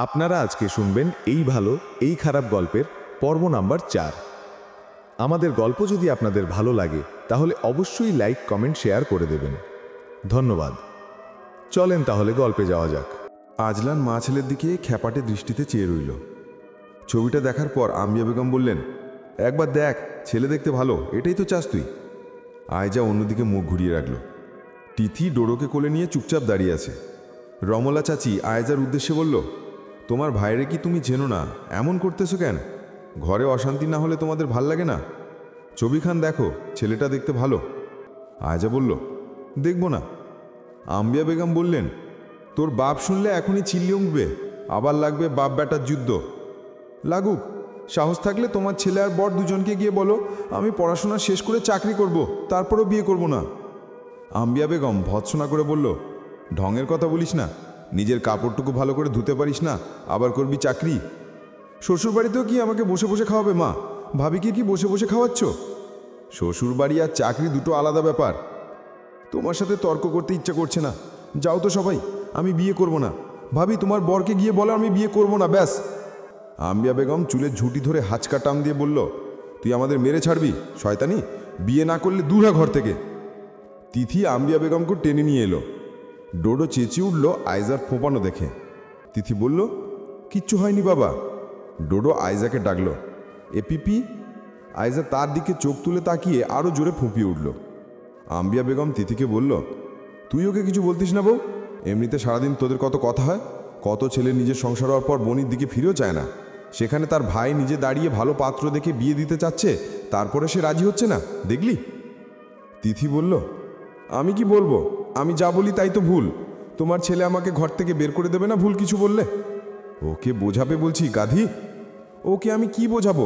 আপনারা আজকে শুনবেন এই ভালো এই খারাপ গল্পের পর্ব নাম্বার 4। আমাদের গল্প যদি আপনাদের ভালো লাগে তাহলে অবশ্যই লাইক কমেন্ট শেয়ার করে দেবেন। ধন্যবাদ। চলেন তাহলে গল্পে যাওয়া যাক। আজলান মা ছেলের দিকে খ্যাপাটে দৃষ্টিতে চেয়ে রইল। ছবিটা দেখার পর আম্বিয়া বেগম বললেন, একবার দেখ, ছেলে দেখতে ভালো, এটাই তো চাস তুই। আয়জা অন্যদিকে মুখ ঘুরিয়ে রাখল। তিথি ডোডোকে কোলে নিয়ে চুপচাপ দাঁড়িয়ে আছে। রমলা চাচি আয়জার উদ্দেশ্যে বলল, তোমার ভাইরে কি তুমি চেনো না? এমন করতেছো কেন? ঘরে অশান্তি না হলে তোমাদের ভাল লাগে না? ছবিখান দেখো, ছেলেটা দেখতে ভালো। আয়জা বলল, দেখব না। আম্বিয়া বেগম বললেন, তোর বাপ শুনলে এখনই চিল্লিয়ে উঠবে, আবার লাগবে বাপ বেটার যুদ্ধ। লাগুক, সাহস থাকলে তোমার ছেলে আর বর দুজনকে গিয়ে বলো আমি পড়াশোনা শেষ করে চাকরি করব, তারপরও বিয়ে করব না। আম্বিয়া বেগম ভৎসনা করে বলল, ঢঙের কথা বলিস না, নিজের কাপড়টুকু ভালো করে ধুতে পারিস না, আবার করবি চাকরি? শ্বশুরবাড়িতেও কি আমাকে বসে বসে খাওয়াবে মা? ভাবিকে কি বসে বসে খাওয়াচ্ছ? শ্বশুরবাড়ি আর চাকরি দুটো আলাদা ব্যাপার। তোমার সাথে তর্ক করতে ইচ্ছা করছে না, যাও তো সবাই, আমি বিয়ে করব না। ভাবি তোমার বরকে গিয়ে বলো আমি বিয়ে করব না, ব্যাস। আম্বিয়া বেগম চুলের ঝুঁটি ধরে হাঁচকা টান দিয়ে বলল, তুই আমাদের মেরে ছাড়বি শয়তানি? বিয়ে না করলে দূর হ ঘর থেকে। তিথি আম্বিয়া বেগমকে টেনে নিয়ে এলো। ডোডো চেঁচিয়ে উঠল আয়জার ফোঁপানো দেখে। তিথি বলল, কিচ্ছু হয়নি বাবা। ডোডো আয়জাকে ডাকল, এ পিপি। আয়জা তার দিকে চোখ তুলে তাকিয়ে আরও জোরে ফুঁপিয়ে উঠল। আম্বিয়া বেগম তিথিকে বলল, তুই ওকে কিছু বলতিস না বউ? এমনিতে সারাদিন তোদের কত কথা হয়, কত ছেলে নিজের সংসার হওয়ার পর বোনির দিকে ফিরেও চায় না। সেখানে তার ভাই নিজে দাঁড়িয়ে ভালো পাত্র দেখে বিয়ে দিতে চাচ্ছে, তারপরে সে রাজি হচ্ছে না, দেখলি? তিথি বলল, আমি কি বলবো? আমি যা বলি তাই তো ভুল। তোমার ছেলে আমাকে ঘর থেকে বের করে দেবে না ভুল কিছু বললে? ওকে বোঝাবে বলছি, গাধি। ওকে আমি কি বোঝাবো?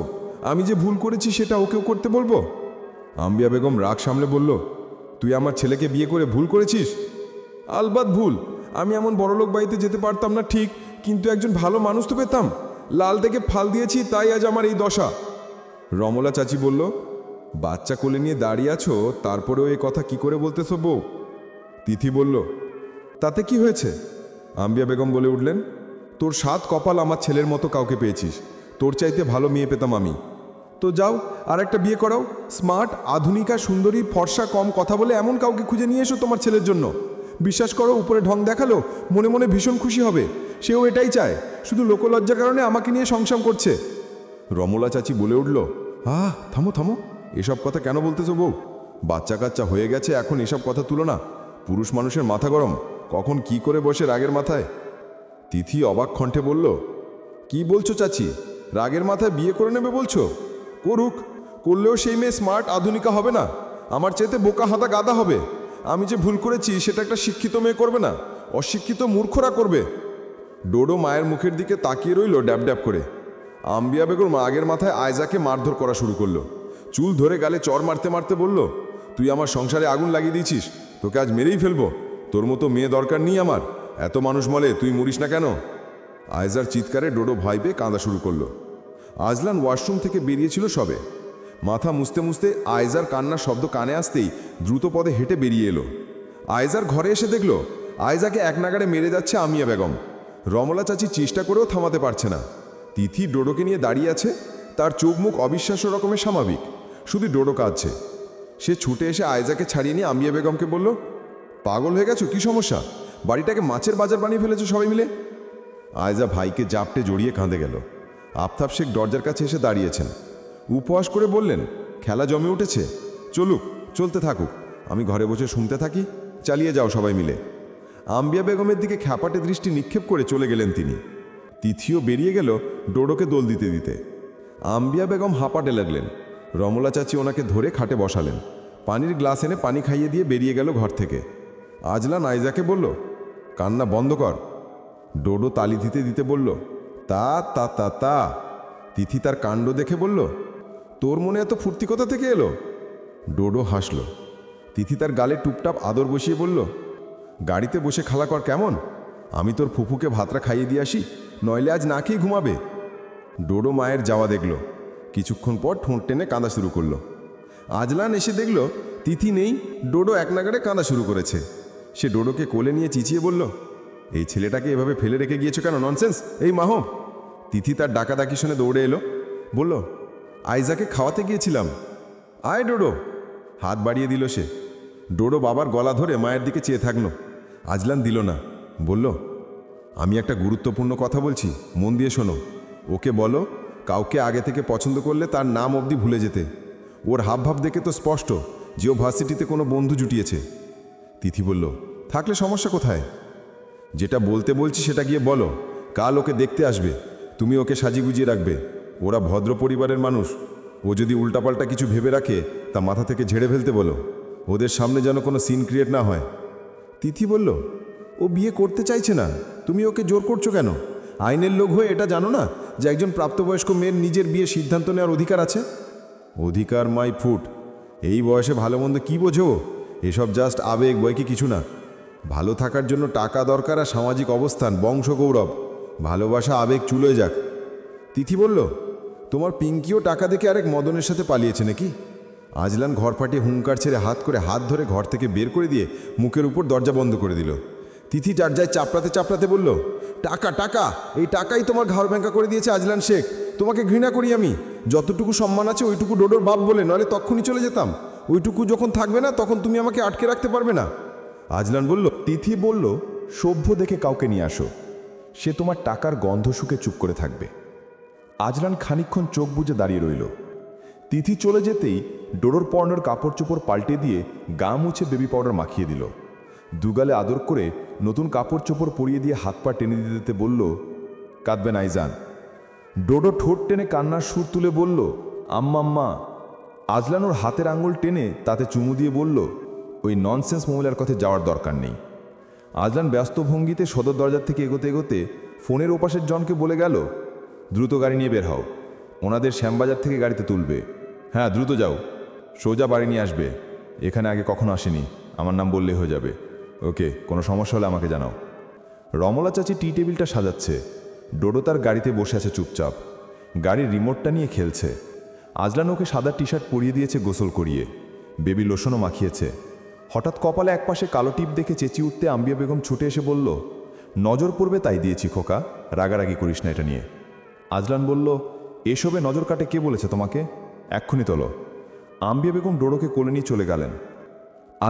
আমি যে ভুল করেছি সেটা ওকেও করতে বলবো? আম্বিয়া বেগম রাগ সামলে বলল, তুই আমার ছেলেকে বিয়ে করে ভুল করেছিস? আলবাত ভুল। আমি এমন বড়লোক বাড়িতে যেতে পারতাম না ঠিক, কিন্তু একজন ভালো মানুষ তো পেতাম। লাল দেখে ফাল দিয়েছি, তাই আজ আমার এই দশা। রমলা চাচি বলল, বাচ্চা কোলে নিয়ে দাঁড়িয়ে আছো, তারপরেও এই কথা কি করে বলতেছো বউ? তিথি বলল, তাতে কি হয়েছে? আম্বিয়া বেগম বলে উঠলেন, তোর 7 কপাল আমার ছেলের মতো কাউকে পেয়েছিস, তোর চাইতে ভালো মেয়ে পেতাম আমি। তো যাও আর একটা বিয়ে করাও, স্মার্ট, আধুনিকা, সুন্দরী, ফর্সা, কম কথা বলে এমন কাউকে খুঁজে নিয়ে এসো তোমার ছেলের জন্য। বিশ্বাস করো, উপরে ঢং দেখালো, মনে মনে ভীষণ খুশি হবে। সেও এটাই চায়, শুধু লোকলজ্জার কারণে আমাকে নিয়ে সংসাম করছে। রমলা চাচি বলে উঠল, থামো থামো, এসব কথা কেন বলতেছো বউ? বাচ্চা কাচ্চা হয়ে গেছে, এখন এসব কথা তুলো না। পুরুষ মানুষের মাথা গরম, কখন কি করে বসে রাগের মাথায়। তিথি অবাক কণ্ঠে বলল, কি বলছো চাচি? রাগের মাথায় বিয়ে করে নেবে বলছো? করুক, করলেও সেই মেয়ে স্মার্ট, আধুনিকা হবে না, আমার চাইতে বোকা হাতা গাদা হবে। আমি যে ভুল করেছি সেটা একটা শিক্ষিত মেয়ে করবে না, অশিক্ষিত মূর্খরা করবে। ডোডো মায়ের মুখের দিকে তাকিয়ে রইল ড্যাব ড্যাব করে। আম্বিয়া বেগম আগের মাথায় আয়জাকে মারধর করা শুরু করলো। চুল ধরে গালে চর মারতে মারতে বলল, তুই আমার সংসারে আগুন লাগিয়ে দিয়েছিস, তোকে আজ মেরেই ফেলবো। তোর মতো মেয়ে দরকার নেই আমার, এত মানুষ মলে তুই মরিস না কেন? আয়জার চিৎকারে ডোডো ভয় পেয়ে কাঁদা শুরু করলো। আজলান ওয়াশরুম থেকে বেরিয়েছিল সবে। মাথা মুছতে মুছতে আয়জার কান্নার শব্দ কানে আসতেই দ্রুত পদে হেঁটে বেরিয়ে এলো। আয়জার ঘরে এসে দেখল আয়জাকে এক নাগাড়ে মেরে যাচ্ছে আমিয়া বেগম। রমলা চাচি চেষ্টা করেও থামাতে পারছে না। তিথি ডোডোকে নিয়ে দাঁড়িয়ে আছে, তার চোখ মুখ অবিশ্বাস্য রকমের স্বাভাবিক, শুধু ডোডো কাঁদছে। সে ছুটে এসে আয়জাকে ছাড়িয়ে নিয়ে আমিয়া বেগমকে বলল, পাগল হয়ে গেছো? কি সমস্যা? বাড়িটাকে মাছের বাজার বানিয়ে ফেলেছো সবাই মিলে। আয়জা ভাইকে জাপটে জড়িয়ে কাঁদে গেল। আফতাব শেখ দরজার কাছে এসে দাঁড়িয়েছেন। উপহাস করে বললেন, খেলা জমে উঠেছে, চলুক, চলতে থাকুক, আমি ঘরে বসে শুনতে থাকি, চালিয়ে যাও সবাই মিলে। আম্বিয়া বেগমের দিকে খ্যাপাটে দৃষ্টি নিক্ষেপ করে চলে গেলেন তিনি। তিথিও বেরিয়ে গেল ডোডোকে দোল দিতে দিতে। আম্বিয়া বেগম হাঁপাতে লাগলেন। রমলা চাচি ওনাকে ধরে খাটে বসালেন। পানির গ্লাস এনে পানি খাইয়ে দিয়ে বেরিয়ে গেল ঘর থেকে। আজলান আয়জাকে বলল, কান্না বন্ধ কর। ডোডো তালি দিতে দিতে বলল, তা তা তা তা। তিথি তার কাণ্ড দেখে বলল, তোর মনে এত ফুর্তি কোথা থেকে এলো? ডোডো হাসল। তিথি তার গালে টুপটাপ আদর বসিয়ে বলল, গাড়িতে বসে খালা কর কেমন? আমি তোর ফুফুকে ভাতটা খাইয়ে দিয়ে আসি, নইলে আজ না খেয়ে ঘুমাবে। ডোডো মায়ের যাওয়া দেখল। কিছুক্ষণ পর ঠোঁট টেনে কাঁদা শুরু করলো। আজলান এসে দেখল তিথি নেই, ডোডো এক নাগাড়ে কাঁদা শুরু করেছে। সে ডোডোকে কোলে নিয়ে চিচিয়ে বলল, এই ছেলেটাকে এভাবে ফেলে রেখে গিয়েছো কেন? ননসেন্স! এই মাহো! তিথি তার ডাকাডাকি শুনে দৌড়ে এলো, বলল, আইজাকে খাওয়াতে গিয়েছিলাম। আয় ডোডো! হাত বাড়িয়ে দিল সে। ডোডো বাবার গলা ধরে মায়ের দিকে চেয়ে থাকলো। আজলান দিল না, বলল, আমি একটা গুরুত্বপূর্ণ কথা বলছি, মন দিয়ে শোনো। ওকে বলো কাউকে আগে থেকে পছন্দ করলে তার নাম অবধি ভুলে যেতে। ওর হাবভাব দেখে তো স্পষ্ট যে ও ভার্সিটিতে কোনো বন্ধু জুটিয়েছে। তিথি বলল, থাকলে সমস্যা কোথায়? যেটা বলতে বলছি সেটা গিয়ে বলো। কাল ওকে দেখতে আসবে, তুমি ওকে সাজিয়ে রাখবে। ওরা ভদ্র পরিবারের মানুষ, ও যদি উল্টাপাল্টা কিছু ভেবে রাখে তা মাথা থেকে ঝেড়ে ফেলতে বলো। ওদের সামনে যেন কোনো সিন ক্রিয়েট না হয়। তিথি বলল, ও বিয়ে করতে চাইছে না, তুমি ওকে জোর করছো কেন? আইনের লোক হয়ে এটা জানো না যে একজন প্রাপ্তবয়স্ক মেয়ের নিজের বিয়ের সিদ্ধান্ত নেওয়ার অধিকার আছে? অধিকার মাই ফুট! এই বয়সে ভালো মন্দ কী বোঝো? এসব জাস্ট আবেগ, বই কি কিছু না। ভালো থাকার জন্য টাকা দরকার আর সামাজিক অবস্থান, বংশগৌরব। ভালোবাসা আবেগ চুলোয় যাক। তিথি বলল, তোমার পিঙ্কিও টাকা দেখে আরেক মদনের সাথে পালিয়েছে নাকি? আজলান ঘর ফাটিয়ে হুঙ্কার ছেড়ে হাত ধরে ঘর থেকে বের করে দিয়ে মুখের উপর দরজা বন্ধ করে দিল। তিথি দরজায় চাপড়াতে চাপড়াতে বলল, টাকা টাকা, এই টাকাই তোমার ঘর ভেঙ্কা করে দিয়েছে আজলান শেখ। তোমাকে ঘৃণা করি আমি। যতটুকু সম্মান আছে ওইটুকু ডোডোর বাপ বলে, নইলে তখনই চলে যেতাম। ওইটুকু যখন থাকবে না তখন তুমি আমাকে আটকে রাখতে পারবে না। আজলান বলল, তিথি বলল, সভ্য দেখে কাউকে নিয়ে আসো, সে তোমার টাকার গন্ধ শুকে চুপ করে থাকবে। আজলান খানিকক্ষণ চোখ বুজে দাঁড়িয়ে রইল। তিথি চলে যেতেই ডোডোর পরনের কাপড় চোপড় পাল্টে দিয়ে গা মুছে বেবি পাউডার মাখিয়ে দিল। দুগালে আদর করে নতুন কাপড় চোপড় পরিয়ে দিয়ে হাত পা টেনে দিতে বলল, কাঁদবেন আইজান। ডোডো ঠোঁট টেনে কান্নার সুর তুলে বলল, আম্মা। আজলান ওর হাতের আঙুল টেনে তাতে চুমু দিয়ে বলল, ওই ননসেন্স মহিলার কথা যাওয়ার দরকার নেই। আজলান ব্যস্ত ভঙ্গিতে সদর দরজার থেকে এগোতে এগোতে ফোনের ওপাশের জনকে বলে গেল, দ্রুত গাড়ি নিয়ে বের হও, ওনাদের শ্যামবাজার থেকে গাড়িতে তুলবে। হ্যাঁ, দ্রুত যাও, সোজা বাড়ি নিয়ে আসবে। এখানে আগে কখনো আসেনি, আমার নাম বললেই হয়ে যাবে। ওকে, কোনো সমস্যা হলে আমাকে জানাও। রমলা চাচি টি টেবিলটা সাজাচ্ছে। ডোডো তার গাড়িতে বসে আছে চুপচাপ, গাড়ির রিমোটটা নিয়ে খেলছে। আজলান ওকে সাদা টি শার্ট পরিয়ে দিয়েছে গোসল করিয়ে, বেবি লোশনও মাখিয়েছে। হঠাৎ কপালে একপাশে কালো টিপ দেখে চেঁচিয়ে উঠতে আম্বিয়া বেগম ছুটে এসে বলল, নজর পড়বে তাই দিয়েছি খোকা, রাগারাগি করিস না এটা নিয়ে। আজলান বলল, এসবে নজর কাটে কে বলেছে তোমাকে? এক্ষুনি তোলো। আম্বিয়া বেগম ডোডোকে কোলে নিয়ে চলে গেলেন।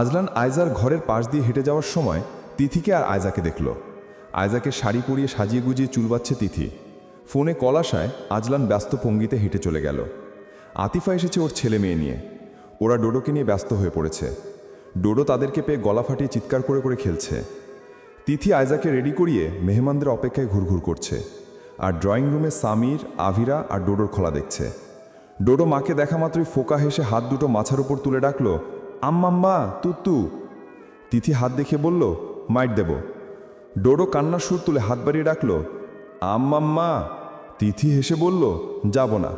আজলান আয়জার ঘরের পাশ দিয়ে হেঁটে যাওয়ার সময় তিথিকে আর আয়জাকে দেখল। আয়জাকে শাড়ি পরিয়ে সাজিয়ে গুজিয়ে চুল বাচ্ছে তিথি। ফোনে কল আসায় আজলান ব্যস্ত ভঙ্গিতে হেঁটে চলে গেল। আতিফা এসেছে ওর ছেলে মেয়ে নিয়ে। ওরা ডোডোকে নিয়ে ব্যস্ত হয়ে পড়েছে। ডোডো তাদেরকে পেয়ে গলা ফাটিয়ে চিৎকার করে করে খেলছে। তিথি আয়জাকে রেডি করিয়ে মেহমানদের অপেক্ষায় ঘুরঘুর করছে, আর ড্রয়িং রুমে সামির, আভিরা আর ডোডোর খোলা দেখছে। ডোডো মাকে দেখা মাত্রই ফোকা হেসে হাত দুটো মাথার উপর তুলে ডাকল, আম্মাম্মা তুত্তু। তিথি হাত দেখে বলল, মাইট দেব। ডোডো কান্নার সুর তুলে হাত বাড়িয়ে ডাকল, আম্মাম্মা। তিথি হেসে বলল, যাব না।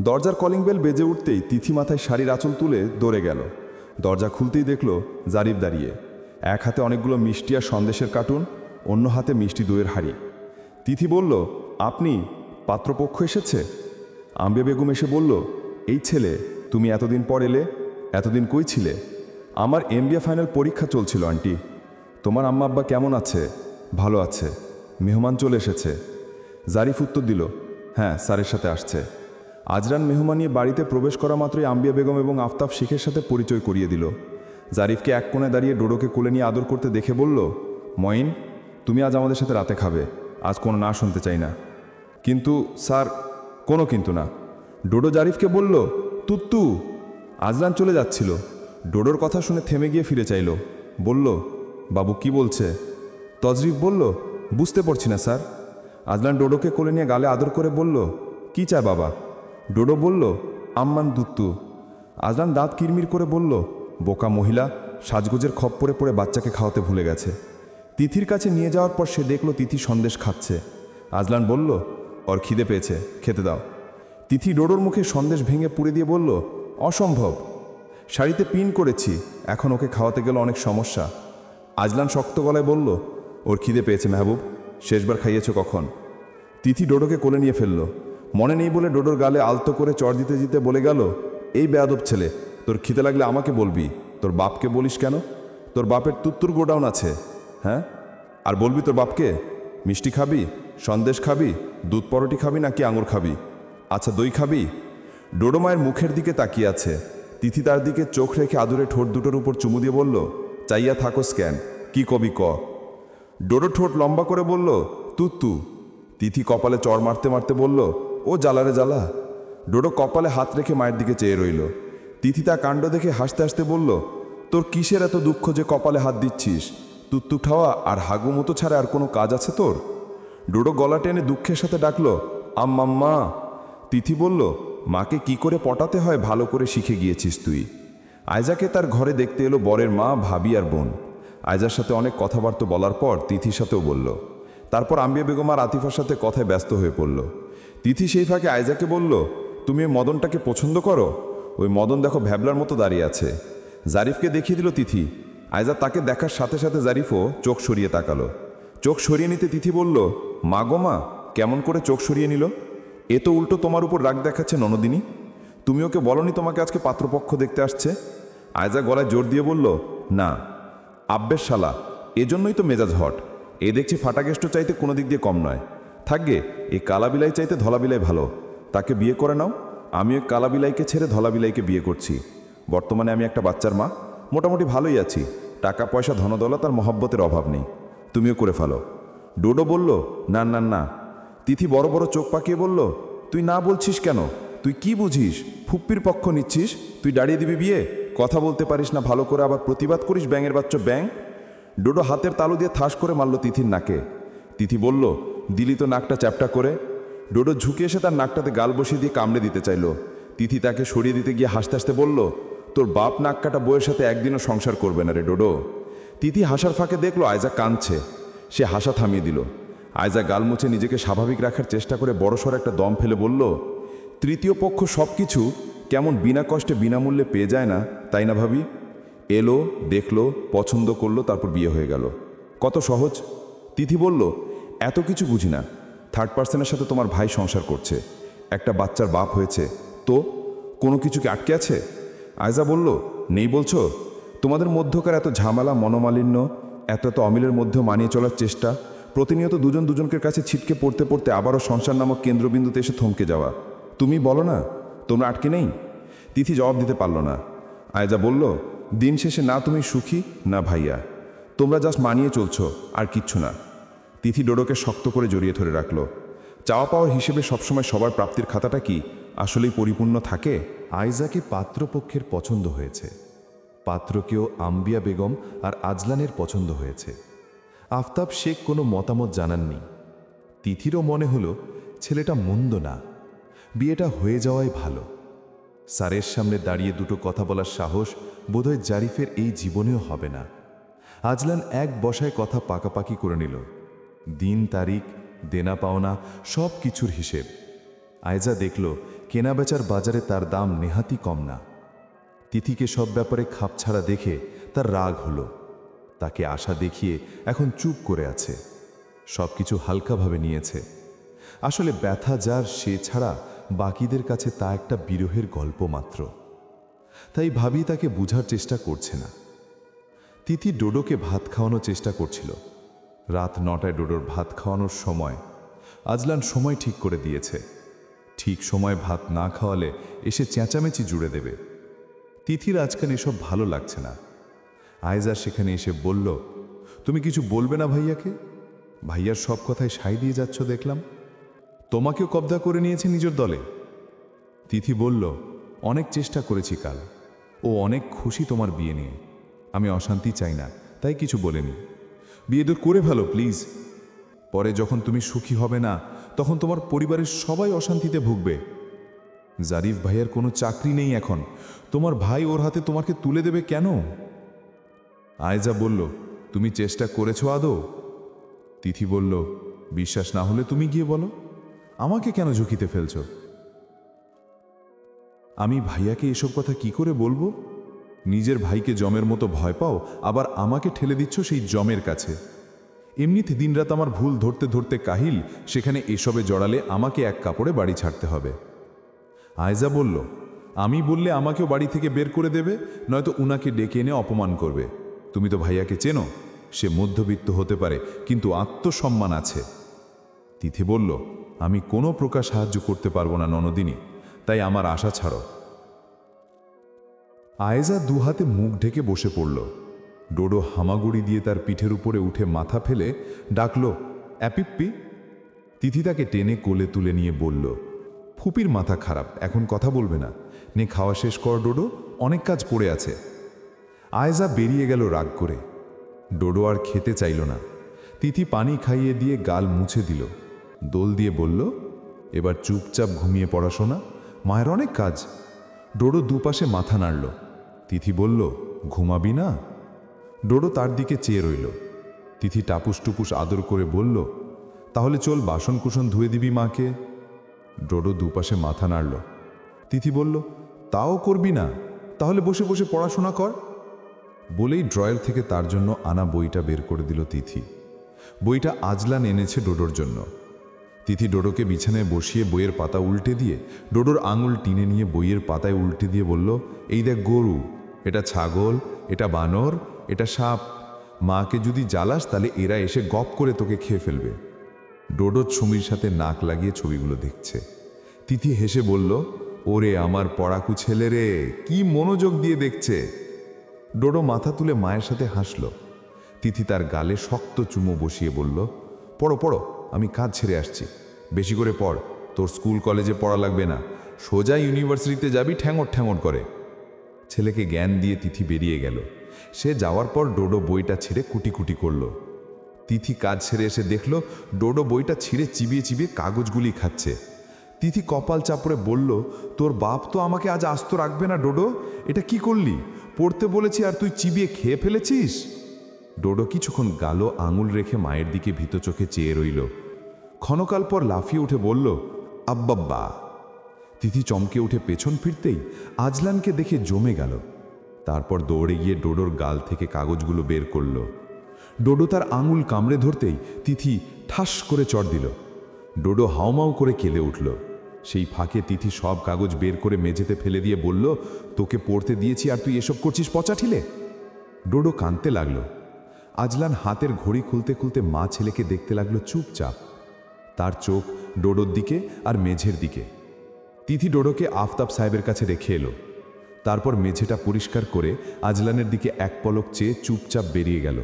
দরজার কলিং বেল বেজে উঠতেই তিথি মাথায় শাড়ির আঁচল তুলে দৌড়ে গেল। দরজা খুলতেই দেখল জারিফ দাঁড়িয়ে, এক হাতে অনেকগুলো মিষ্টি আর সন্দেশের কার্টুন, অন্য হাতে মিষ্টি দইয়ের হাঁড়ি। তিথি বলল, আপনি? পাত্রপক্ষ এসেছে? আম্বিয়া বেগম এসে বলল, এই ছেলে, তুমি এতদিন পর এলে, এতদিন কই ছিলে? আমার এমবিএ ফাইনাল পরীক্ষা চলছিল আন্টি। তোমার আম্মা আব্বা কেমন আছে? ভালো আছে। মেহমান চলে এসেছে। জারিফ উত্তর দিল, হ্যাঁ, স্যারের সাথে আসছে। আজরান মেহমান নিয়ে বাড়িতে প্রবেশ করা মাত্রই আম্বিয়া বেগম এবং আফতাব শেখের সাথে পরিচয় করিয়ে দিল। জারিফকে এক কোণে দাঁড়িয়ে ডোডোকে কোলে নিয়ে আদর করতে দেখে বলল, মঈন, তুমি আজ আমাদের সাথে রাতে খাবে। আজ কোনো না শুনতে চাই না। কিন্তু স্যার। কোনো কিন্তু না। ডোডো জারিফকে বলল, তুত্তু। আজরান চলে যাচ্ছিল। ডোডোর কথা শুনে থেমে গিয়ে ফিরে চাইল। বলল, বাবু কি বলছে? তজরিফ বলল, বুঝতে পারছি না স্যার। আজলান ডোডোকে কোলে নিয়ে গালে আদর করে বলল, কি চায় বাবা? ডোডো বলল, আম্মান দুত্তু। আজলান দাঁত কিরমির করে বলল, বোকা মহিলা, সাজগোজের খপ্পরে পড়ে বাচ্চাকে খাওয়াতে ভুলে গেছে। তিথির কাছে নিয়ে যাওয়ার পর সে দেখল তিথি সন্দেশ খাচ্ছে। আজলান বলল, ওর খিদে পেয়েছে, খেতে দাও। তিথি ডোডোর মুখে সন্দেশ ভেঙে পুড়ে দিয়ে বলল, অসম্ভব। শাড়িতে পিন করেছি, এখন ওকে খাওয়াতে গেলে অনেক সমস্যা। আজলান শক্ত গলায় বলল, ওর খিদে পেয়েছে মেহবুব, শেষবার খাইয়েছ কখন? তিথি ডোডোকে কোলে নিয়ে ফেলল। মনে নেই বলে ডোডোর গালে আলতো করে চড় দিতে দিতে বলে গেল, এই বেয়াদব ছেলে, তোর খিদে লাগলে আমাকে বলবি, তোর বাপকে বলিস কেন? তোর বাপের তুত্তুর গোডাউন আছে, হ্যাঁ? আর বলবি তোর বাপকে মিষ্টি খাবি, সন্দেশ খাবি, দুধ পরোটি খাবি নাকি আঙুর খাবি? আচ্ছা দই খাবি? ডোডো মায়ের মুখের দিকে তাকিয়ে আছে। তিথি তার দিকে চোখ রেখে আদুরে ঠোঁট দুটোর উপর চুমু দিয়ে বলল, চাইয়া থাকোস কেন, কি কবি ক। ডোডো ঠোঁট লম্বা করে বলল, তুত্তু। তিথি কপালে চড় মারতে মারতে বলল, ও জ্বালারে জ্বালা। ডোডো কপালে হাত রেখে মায়ের দিকে চেয়ে রইল। তিথি তা কাণ্ড দেখে হাসতে হাসতে বলল, তোর কিসের এত দুঃখ যে কপালে হাত দিচ্ছিস? তুত্তু খাওয়া আর হাগু মতো ছাড়া আর কোনো কাজ আছে তোর? ডোডো গলা টেনে দুঃখের সাথে ডাকলো, আম্মাম্মা। তিথি বলল, মাকে কি করে পটাতে হয় ভালো করে শিখে গিয়েছিস তুই। আয়জাকে তার ঘরে দেখতে এলো বরের মা, ভাবি আর বোন। আয়জার সাথে অনেক কথাবার্তা বলার পর তিথির সাথেও বলল। তারপর আম্বিয়া বেগম আর আতিফার সাথে কথায় ব্যস্ত হয়ে পড়ল। তিথি সেই ফাঁকে আয়জাকে বলল, তুমি ওই মদনটাকে পছন্দ করো? ওই মদন দেখো ভ্যাবলার মতো দাঁড়িয়ে আছে। জারিফকে দেখিয়ে দিল তিথি। আয়জা তাকে দেখার সাথে সাথে জারিফও চোখ সরিয়ে তাকালো। চোখ সরিয়ে নিতে তিথি বলল, মা গো মা, কেমন করে চোখ সরিয়ে নিল? এ তো উল্টো তোমার উপর রাগ দেখাচ্ছে ননদিনী। তুমি ওকে বলনি তোমাকে আজকে পাত্রপক্ষ দেখতে আসছে? আয়জা গলায় জোর দিয়ে বলল, না, আব্বের শালা, এজন্যই তো মেজাজ হট। এ দেখছি ফাটাকেষ্ট চাইতে কোনো দিক দিয়ে কম নয়। থাকবে, এই কালা বিলাই চাইতে ধলা বিলাই ভালো। তাকে বিয়ে করে নাও। আমি ওই কালা বিলাইকে ছেড়ে ধলা বিলাইকে বিয়ে করছি। বর্তমানে আমি একটা বাচ্চার মা, মোটামুটি ভালোই আছি। টাকা পয়সা ধনদৌলত আর মহব্বতের অভাব নেই। তুমিও করে ফেলো। ডোডো বলল, না না না। তিথি বড় বড় চোখ পাকিয়ে বলল, তুই না বলছিস কেন? তুই কি বুঝিস? ফুপ্পির পক্ষ নিচ্ছিস? তুই দাঁড়িয়ে দিবি বিয়ে? কথা বলতে পারিস না ভালো করে, আবার প্রতিবাদ করিস ব্যাঙের বাচ্চা ব্যাং। ডোডো হাতের তালু দিয়ে ঠাস করে মারল তিথির নাকে। তিথি বলল, দিলি তো নাকটা চ্যাপটা করে। ডোডো ঝুঁকে এসে তার নাকটাতে গাল বসিয়ে দিয়ে কামড়ে দিতে চাইল। তিথি তাকে সরিয়ে দিতে গিয়ে হাসতে হাসতে বলল, তোর বাপ নাক কাটা বউয়ের সাথে একদিনও সংসার করবে না রে ডোডো। তিথি হাসার ফাঁকে দেখলো আয়জা কাঁদছে। সে হাসা থামিয়ে দিল। আয়জা গাল মুছে নিজেকে স্বাভাবিক রাখার চেষ্টা করে বড়সড় একটা দম ফেলে বলল, তৃতীয় পক্ষ সব কিছু কেমন বিনা কষ্টে বিনামূল্যে পেয়ে যায় না, তাই না ভাবি? এলো, দেখলো, পছন্দ করলো, তারপর বিয়ে হয়ে গেল। কত সহজ। তিথি বলল, এত কিছু বুঝি না। থার্ড পার্সনের সাথে তোমার ভাই সংসার করছে, একটা বাচ্চার বাপ হয়েছে, তো কোনো কিছু কি আটকে আছে? আয়জা বলল, নেই বলছো? তোমাদের মধ্যকার এত ঝামেলা, মনোমালিন্য, এত এত অমিলের মধ্যেও মানিয়ে চলার চেষ্টা, প্রতিনিয়ত দুজন দুজনকে কাছে ছিটকে পড়তে পড়তে আবারও সংসার নামক কেন্দ্রবিন্দুতে এসে থমকে যাওয়া। তুমি বলো না তোমরা আটকে নেই? তিথি জবাব দিতে পারল না। আয়জা বলল, দিন শেষে না তুমি সুখী না ভাইয়া, তোমরা জাস্ট মানিয়ে চলছো, আর কিচ্ছু না। তিথি ডোডোকে শক্ত করে জড়িয়ে ধরে রাখল। চাওয়া পাওয়ার হিসেবে সবসময় সবার প্রাপ্তির খাতাটা কি আসলেই পরিপূর্ণ থাকে? আয়জাকে পাত্রপক্ষের পছন্দ হয়েছে। পাত্রকেও আম্বিয়া বেগম আর আজলানের পছন্দ হয়েছে। আফতাব শেখ কোনো মতামত জানাননি। তিথিরও মনে হলো ছেলেটা মন্দ না, বিয়েটা হয়ে যাওয়াই ভালো। স্যারের সামনে দাঁড়িয়ে দুটো কথা বলার সাহস বোধহয় জারিফের এই জীবনেও হবে না। আজলান এক বসায় কথা পাকাপাকি করে নিল। দিন তারিখ, দেনা পাওনা সব কিছুর হিসেব। আয়জা দেখল কেনাবেচার বাজারে তার দাম নেহাতি কম না। তিথিকে সব ব্যাপারে খাপছাড়া দেখে তার রাগ হলো। তাকে আশা দেখিয়ে এখন চুপ করে আছে, সব কিছু হালকাভাবে নিয়েছে। আসলে ব্যথা যার সে ছাড়া বাকিদের কাছে তা একটা বিরহের গল্প মাত্র। তাই ভাবি তাকে বুঝার চেষ্টা করছে না। তিথি ডোডোকে ভাত খাওয়ানোর চেষ্টা করছিল। রাত 9টায় ডোডোর ভাত খাওয়ানোর সময়। আজলান সময় ঠিক করে দিয়েছে। ঠিক সময় ভাত না খাওয়ালে এসে চেঁচামেচি জুড়ে দেবে। তিথির আজকাল এসব ভালো লাগছে না। আয়জা সেখানে এসে বলল, তুমি কিছু বলবে না ভাইয়াকে? ভাইয়ার সব কথায় সাই দিয়ে যাচ্ছ দেখলাম। তোমাকেও কব্জা করে নিয়েছে নিজের দলে। তিথি বলল, অনেক চেষ্টা করেছি কাল, ও অনেক খুশি তোমার বিয়ে নিয়ে। আমি অশান্তি চাই না, তাই কিছু বলিনি। বিয়ে দূর করে ফেলো প্লিজ। পরে যখন তুমি সুখী হবে না, তখন তোমার পরিবারের সবাই অশান্তিতে ভুগবে। জারিফ ভাইয়ের কোনো চাকরি নেই এখন, তোমার ভাই ওর হাতে তোমাকে তুলে দেবে কেন? আয়জা বলল, তুমি চেষ্টা করেছো আদৌ? তিথি বলল, বিশ্বাস না হলে তুমি গিয়ে বলো, আমাকে কেন ঝুঁকিতে ফেলছো? আমি ভাইয়াকে এসব কথা কি করে বলবো? নিজের ভাইকে জমের মতো ভয় পাও, আবার আমাকে ঠেলে দিচ্ছ সেই জমের কাছে। এমনিতে দিনরাত আমার ভুল ধরতে ধরতে কাহিল, সেখানে এসবে জড়ালে আমাকে এক কাপড়ে বাড়ি ছাড়তে হবে। আয়জা বলল, আমি বললে আমাকেও বাড়ি থেকে বের করে দেবে, নয়তো উনাকে ডেকে এনে অপমান করবে। তুমি তো ভাইয়াকে চেনো, সে মধ্যবিত্ত হতে পারে, কিন্তু আত্মসম্মান আছে। তিথি বলল, আমি কোনো প্রকার সাহায্য করতে পারবো না ননদিনী, তাই আমার আশা ছাড়ো। আয়েজা দুহাতে মুখ ঢেকে বসে পড়ল। ডোডো হামাগুড়ি দিয়ে তার পিঠের উপরে উঠে মাথা ফেলে ডাকল, অ্যাপিপ্পি। তিথি তাকে টেনে কোলে তুলে নিয়ে বলল, ফুপির মাথা খারাপ, এখন কথা বলবে না, নে খাওয়া শেষ কর ডোডো, অনেক কাজ পড়ে আছে। আয়েজা বেরিয়ে গেল রাগ করে। ডোডো আর খেতে চাইল না। তিথি পানি খাইয়ে দিয়ে গাল মুছে দিল, দোল দিয়ে বলল, এবার চুপচাপ ঘুমিয়ে পড়াশোনা, মায়ের অনেক কাজ। ডোডো দুপাশে মাথা নাড়ল। তিথি বলল, ঘুমাবি না? ডোডো তার দিকে চেয়ে রইল। তিথি টাপুস টুপুস আদর করে বলল, তাহলে চল বাসন কুসন ধুয়ে দিবি মাকে। ডোডো দুপাশে মাথা নাড়ল। তিথি বলল, তাও করবি না? তাহলে বসে বসে পড়াশোনা কর। বলেই ড্রয়ার থেকে তার জন্য আনা বইটা বের করে দিল তিথি। বইটা আজলান এনেছে ডোডোর জন্য। তিথি ডোডোকে বিছানায় বসিয়ে বইয়ের পাতা উল্টে দিয়ে ডোডোর আঙুল টিনে নিয়ে বইয়ের পাতায় উল্টে দিয়ে বলল, এই দেখ গরু, এটা ছাগল, এটা বানর, এটা সাপ। মাকে যদি জ্বালাস তাহলে এরা এসে গপ করে তোকে খেয়ে ফেলবে। ডোডো ছবির সাথে নাক লাগিয়ে ছবিগুলো দেখছে। তিথি হেসে বলল, ওরে আমার পড়াকু ছেলে রে, কি মনোযোগ দিয়ে দেখছে। ডোডো মাথা তুলে মায়ের সাথে হাসল। তিথি তার গালে শক্ত চুমো বসিয়ে বলল, পড়ো পড়ো, আমি কাজ ছেড়ে আসছি, বেশি করে পড়, তোর স্কুল কলেজে পড়া লাগবে না, সোজা ইউনিভার্সিটিতে যাবি ঠ্যাঙর ঠ্যাঙর করে। ছেলেকে জ্ঞান দিয়ে তিথি বেরিয়ে গেল। সে যাওয়ার পর ডোডো বইটা ছিঁড়ে কুটি কুটি করল। তিথি কাজ ছেড়ে এসে দেখল ডোডো বইটা ছিঁড়ে চিবিয়ে চিবিয়ে কাগজগুলি খাচ্ছে। তিথি কপাল চাপড়ে বলল, তোর বাপ তো আমাকে আজ আস্ত রাখবে না ডোডো, এটা কি করলি? পড়তে বলেছি আর তুই চিবিয়ে খেয়ে ফেলেছিস। ডোডো কিছুক্ষণ গালো আঙুল রেখে মায়ের দিকে ভীত চোখে চেয়ে রইল। ক্ষণকাল পর লাফিয়ে উঠে বলল, আব্বাব্বা। তিথি চমকে উঠে পেছন ফিরতেই আজলানকে দেখে জমে গেল। তারপর দৌড়ে গিয়ে ডোডোর গাল থেকে কাগজগুলো বের করল। ডোডো তার আঙুল কামড়ে ধরতেই তিথি ঠাস করে চড় দিল। ডোডো হাউমাউ করে কেঁদে উঠল। সেই ফাঁকে তিথি সব কাগজ বের করে মেঝেতে ফেলে দিয়ে বলল, তোকে পড়তে দিয়েছি আর তুই এসব করছিস পচা ঠিলে। ডোডো কাঁদতে লাগলো। আজলান হাতের ঘড়ি খুলতে খুলতে মা ছেলেকে দেখতে লাগলো চুপচাপ। তার চোখ ডোডোর দিকে আর মেঝের দিকে। তিথি ডোডোকে আফতাব সাহেবের কাছে রেখে এলো। তারপর মেঝেটা পরিষ্কার করে আজলানের দিকে এক পলক চেয়ে চুপচাপ বেরিয়ে গেল।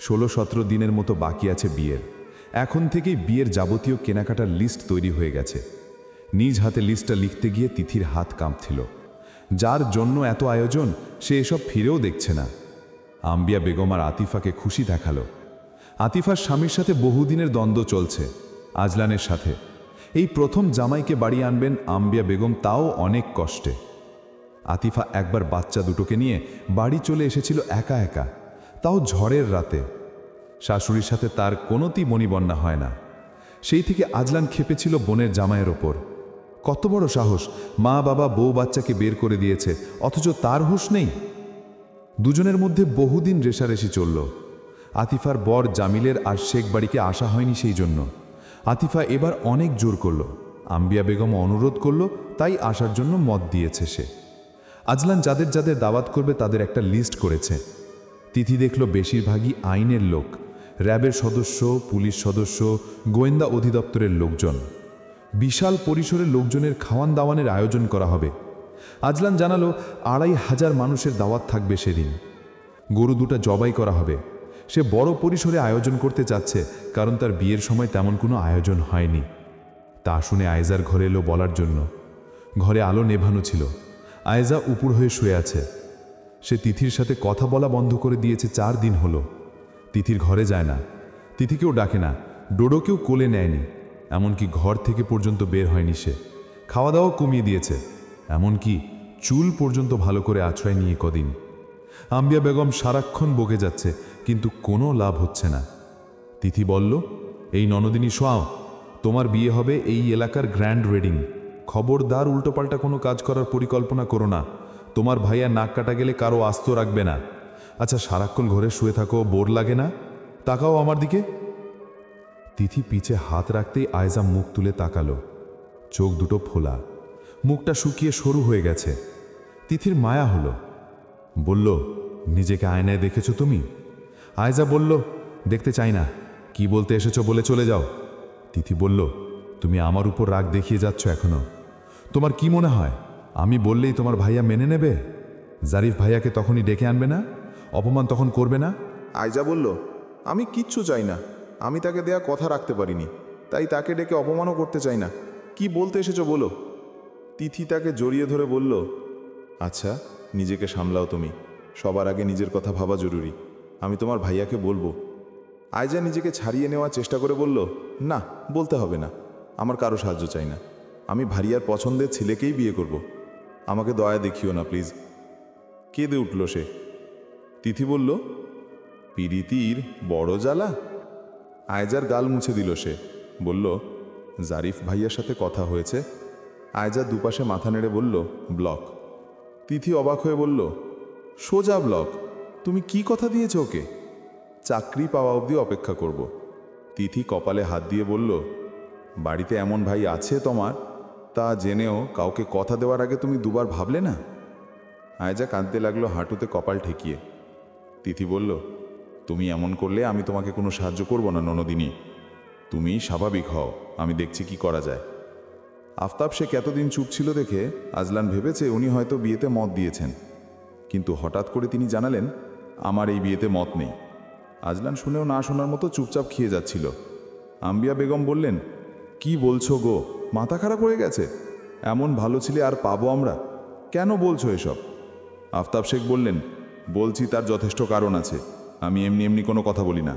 16-17 দিনের মতো বাকি আছে বিয়ের। এখন থেকেই বিয়ের যাবতীয় কেনাকাটার লিস্ট তৈরি হয়ে গেছে। নিজ হাতে লিস্টটা লিখতে গিয়ে তিথির হাত কাঁপছিল। যার জন্য এত আয়োজন সে এসব ফিরেও দেখছে না। আম্বিয়া বেগম আর আতিফাকে খুশি দেখালো। আতিফার স্বামীর সাথে বহুদিনের দ্বন্দ্ব চলছে আজলানের সাথে। এই প্রথম জামাইকে বাড়ি আনবেন আম্বিয়া বেগম, তাও অনেক কষ্টে। আতিফা একবার বাচ্চা দুটোকে নিয়ে বাড়ি চলে এসেছিল একা একা, তাও ঝড়ের রাতে। শাশুড়ির সাথে তার কোনোটি মনিবন্যা হয় না। সেই থেকে আজলান খেপেছিল বোনের জামাইয়ের ওপর। কত বড় সাহস, মা বাবা বউ বাচ্চাকে বের করে দিয়েছে, অথচ তার হুঁশ নেই। দুজনের মধ্যে বহুদিন রেষারেষি চলল। আতিফার বর জামিলের আর শেখ বাড়িকে আসা হয়নি, সেই জন্য আতিফা এবার অনেক জোর করল। আম্বিয়া বেগম অনুরোধ করল, তাই আসার জন্য মত দিয়েছে সে। আজলান যাদের যাদের দাওয়াত করবে তাদের একটা লিস্ট করেছে। তিথি দেখল বেশিরভাগই আইনের লোক, র্যাবের সদস্য, পুলিশ সদস্য, গোয়েন্দা অধিদপ্তরের লোকজন। বিশাল পরিসরে লোকজনের খাওয়ান দাওয়ানের আয়োজন করা হবে। আজলান জানালো 2500 মানুষের দাওয়াত থাকবে সেদিন। গরু দুটো জবাই করা হবে। সে বড় পরিসরে আয়োজন করতে চাচ্ছে, কারণ তার বিয়ের সময় তেমন কোনো আয়োজন হয়নি। তা শুনে আয়েজার ঘরে এলো বলার জন্য। ঘরে আলো নেভানো ছিল। আয়েজা উপুর হয়ে শুয়ে আছে। সে তিথির সাথে কথা বলা বন্ধ করে দিয়েছে 4 দিন হলো। তিথির ঘরে যায় না, তিথিকেও ডাকে না, ডোডোকেও কোলে নেয়নি, এমনকি ঘর থেকে পর্যন্ত বের হয়নি সে। খাওয়া দাওয়া কমিয়ে দিয়েছে, এমনকি চুল পর্যন্ত ভালো করে আছড়ায় নিয়ে কদিন। আম্বিয়া বেগম সারাক্ষণ বকে যাচ্ছে, কিন্তু কোনো লাভ হচ্ছে না। তিথি বলল, এই ননদিনী শোয়াও, তোমার বিয়ে হবে এই এলাকার গ্র্যান্ড ওয়েডিং। খবরদার উল্টোপাল্টা কোনো কাজ করার পরিকল্পনা করো না। তোমার ভাইয়া নাক কাটা গেলে কারো আস্ত রাখবে না। আচ্ছা, সারাক্ষণ ঘরে শুয়ে থাকো, বোর লাগে না? তাকাও আমার দিকে। তিথি পিছে হাত রাখতেই আয়েজা মুখ তুলে তাকালো। চোখ দুটো ফোলা, মুখটা শুকিয়ে সরু হয়ে গেছে। তিথির মায়া হলো। বলল, নিজেকে আয়নায় দেখেছো তুমি? আয়জা বলল, দেখতে চাই না, কি বলতে এসেছো বলে চলে যাও। তিথি বলল, তুমি আমার উপর রাগ দেখিয়ে যাচ্ছ এখনো। তোমার কি মনে হয় আমি বললেই তোমার ভাইয়া মেনে নেবে? জারিফ ভাইয়াকে তখনই ডেকে আনবে না? অপমান তখন করবে না? আয়জা বলল, আমি কিচ্ছু চাই না, আমি তাকে দেয়া কথা রাখতে পারিনি, তাই তাকে ডেকে অপমানও করতে চাই না। কি বলতে এসেছো বলো। তিথি তাকে জড়িয়ে ধরে বলল, আচ্ছা নিজেকে সামলাও তুমি, সবার আগে নিজের কথা ভাবা জরুরি, আমি তোমার ভাইয়াকে বলবো। আয়জা নিজেকে ছাড়িয়ে নেওয়ার চেষ্টা করে বলল, না বলতে হবে না, আমার কারো সাহায্য চাই না, আমি ভারিয়ার পছন্দের ছেলেকেই বিয়ে করব, আমাকে দয়া দেখিও না প্লিজ। কেঁদে উঠল সে। তিথি বলল, পিরিতির বড় জ্বালা। আয়জার গাল মুছে দিল সে, বলল, জারিফ ভাইয়ার সাথে কথা হয়েছে। আয়জা দুপাশে মাথা নেড়ে বলল, ব্লক। তিথি অবাক হয়ে বলল, সোজা ব্লক? তুমি কি কথা দিয়েছ ওকে? চাকরি পাওয়া অবধি অপেক্ষা করব। তিথি কপালে হাত দিয়ে বলল, বাড়িতে এমন ভাই আছে তোমার, তা জেনেও কাউকে কথা দেওয়ার আগে তুমি দুবার ভাবলে না? আয়জা কাঁদতে লাগলো হাঁটুতে কপাল ঠেকিয়ে। তিথি বলল, তুমি এমন করলে আমি তোমাকে কোনো সাহায্য করব না ননদিনী, তুমি স্বাভাবিক হও, আমি দেখছি কি করা যায়। আফতাব শেখ এতদিন চুপ ছিল দেখে আজলান ভেবেছে উনি হয়তো বিয়েতে মত দিয়েছেন, কিন্তু হঠাৎ করে তিনি জানালেন, আমার এই বিয়েতে মত নেই। আজলান শুনেও না শোনার মতো চুপচাপ খেয়ে যাচ্ছিল। আম্বিয়া বেগম বললেন, কি বলছো গো, মাথা খারাপ হয়ে গেছে? এমন ভালো ছেলে আর পাবো আমরা? কেন বলছো এসব? আফতাব শেখ বললেন, বলছি তার যথেষ্ট কারণ আছে, আমি এমনি এমনি কোনো কথা বলি না।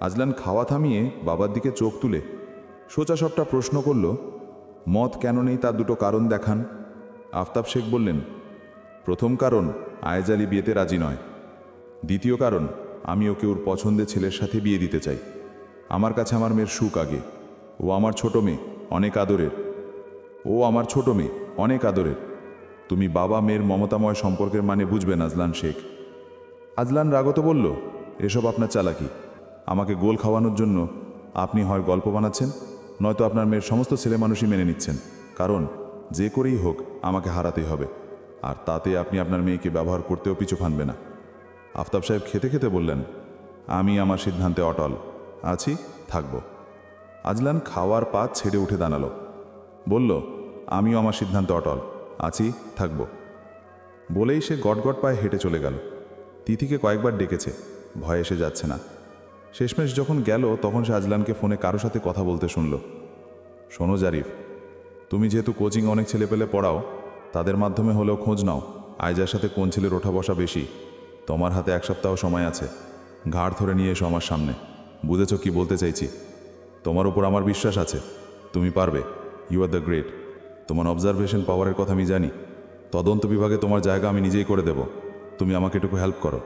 আজলান খাওয়া থামিয়ে বাবার দিকে চোখ তুলে সোজা সবটা প্রশ্ন করল, মত কেন নেই তার দুটো কারণ দেখান। আফতাব শেখ বললেন, প্রথম কারণ, আয়েজালি বিয়েতে রাজি নয়। দ্বিতীয় কারণ, আমি ওকে ওর পছন্দের ছেলের সাথে বিয়ে দিতে চাই। আমার কাছে আমার মেয়ের সুখ আগে। ও আমার ছোট মেয়ে, অনেক আদরের। অনেক আদরের। তুমি বাবা মেয়ের মমতাময় সম্পর্কের মানে বুঝবেন আজলান শেখ। আজলান রাগত বলল, এসব আপনার চালাকি। আমাকে গোল খাওয়ানোর জন্য আপনি হয় গল্প বানাচ্ছেন, নয়তো আপনার মেয়ের সমস্ত ছেলে মানুষই মেনে নিচ্ছেন, কারণ যে করেই হোক আমাকে হারাতেই হবে, আর তাতে আপনি আপনার মেয়েকে ব্যবহার করতেও পিছু ফানবে না। আফতাব সাহেব খেতে খেতে বললেন, আমি আমার সিদ্ধান্তে অটল আছি, থাকব। আজলান খাওয়ার পাত ছেড়ে উঠে দাঁড়ালো, বলল, আমিও আমার সিদ্ধান্তে অটল আছি, থাকব। বলেই সে গটগট পায়ে হেঁটে চলে গেল। তিথিকে কয়েকবার ডেকেছে, ভয় এসে যাচ্ছে না। শেষমেশ যখন গেল তখন সে আজলানকে ফোনে কারো সাথে কথা বলতে শুনল। শোনো জারিফ, তুমি যেহেতু কোচিং অনেক ছেলেপেলে পড়াও, তাদের মাধ্যমে হলেও খোঁজ নাও আয়জার সাথে কোন ছেলের ওঠা বসা বেশি। তোমার হাতে 1 সপ্তাহ সময় আছে, ঘাড় ধরে নিয়ে এসো আমার সামনে। বুঝেছ কি বলতে চাইছি? তোমার উপর আমার বিশ্বাস আছে, তুমি পারবে। You are the great. তোমার অবজারভেশন পাওয়ারের কথা আমি জানি। তদন্ত বিভাগে তোমার জায়গা আমি নিজেই করে দেব, তুমি আমাকে এটুকু হেল্প করো।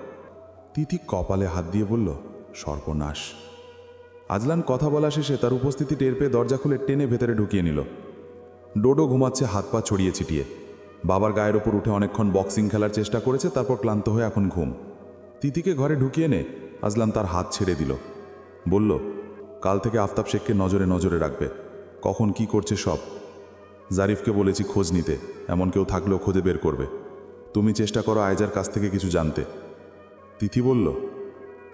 তিথি কপালে হাত দিয়ে বলল, সর্বনাশ। আজলান কথা বলা শেষে তার উপস্থিতি টের পেয়ে দরজা খুলে টেনে ভেতরে ঢুকিয়ে নিল। ডোডো ঘুমাচ্ছে হাত পা ছড়িয়ে ছিটিয়ে। বাবার গায়ের ওপর উঠে অনেকক্ষণ বক্সিং খেলার চেষ্টা করেছে, তারপর ক্লান্ত হয়ে এখন ঘুম। তিথিকে ঘরে ঢুকিয়ে এনে আজলান তার হাত ছেড়ে দিল। বলল, কাল থেকে আফতাব শেখকে নজরে নজরে রাখবে, কখন কি করছে সব। জারিফকে বলেছি খোঁজ নিতে, এমন কেউ থাকলেও খুঁজে বের করবে। তুমি চেষ্টা করো আয়জার কাছ থেকে কিছু জানতে। তিথি বলল,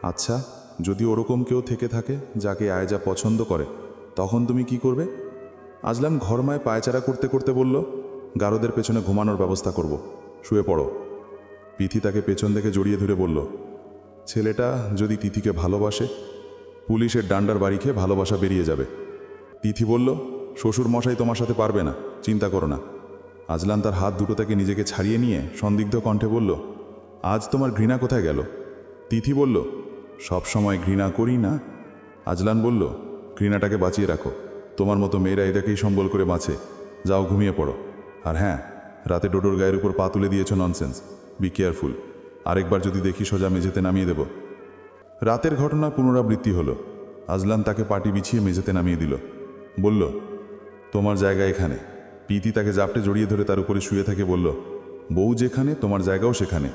আচ্ছা, যদি ওরকম কেউ থেকে থাকে যাকে আয়জা পছন্দ করে, তখন তুমি কি করবে? আজলান ঘরমায় পায়চারা করতে করতে বলল, গারদের পেছনে ঘুমানোর ব্যবস্থা করব, শুয়ে পড়ো। তিথি তাকে পেছন থেকে জড়িয়ে ধরে বলল, ছেলেটা যদি তিথিকে ভালোবাসে, পুলিশের ডান্ডার বাড়ি খেয়ে ভালোবাসা বেরিয়ে যাবে। তিথি বলল, শ্বশুর মশাই তোমার সাথে পারবে না, চিন্তা করো না। আজলান তার হাত দুটো থেকে নিজেকে ছাড়িয়ে নিয়ে সন্দিগ্ধ কণ্ঠে বলল, আজ তোমার ঘৃণা কোথায় গেল? তিথি বলল, সব সময় ঘৃণা করি না। আজলান বলল, ঘৃণাটাকে বাঁচিয়ে রাখো, তোমার মতো মেয়েরা এদেরকেই সম্বল করে বাঁচে। যাও ঘুমিয়ে পড়ো। আর হ্যাঁ, রাতে ডোডোর গায়ের উপর পা তুলে দিয়েছ, ননসেন্স, বি কেয়ারফুল। আরেকবার যদি দেখি সোজা মেঝেতে নামিয়ে দেব। রাতের ঘটনার পুনরাবৃত্তি হলো। আজলান তাকে পাটি বিছিয়ে মেঝেতে নামিয়ে দিল। বলল, তোমার জায়গা এখানে। পিতি তাকে জাপটে জড়িয়ে ধরে তার উপরে শুয়ে থাকে, বলল, বউ যেখানে তোমার জায়গাও সেখানে।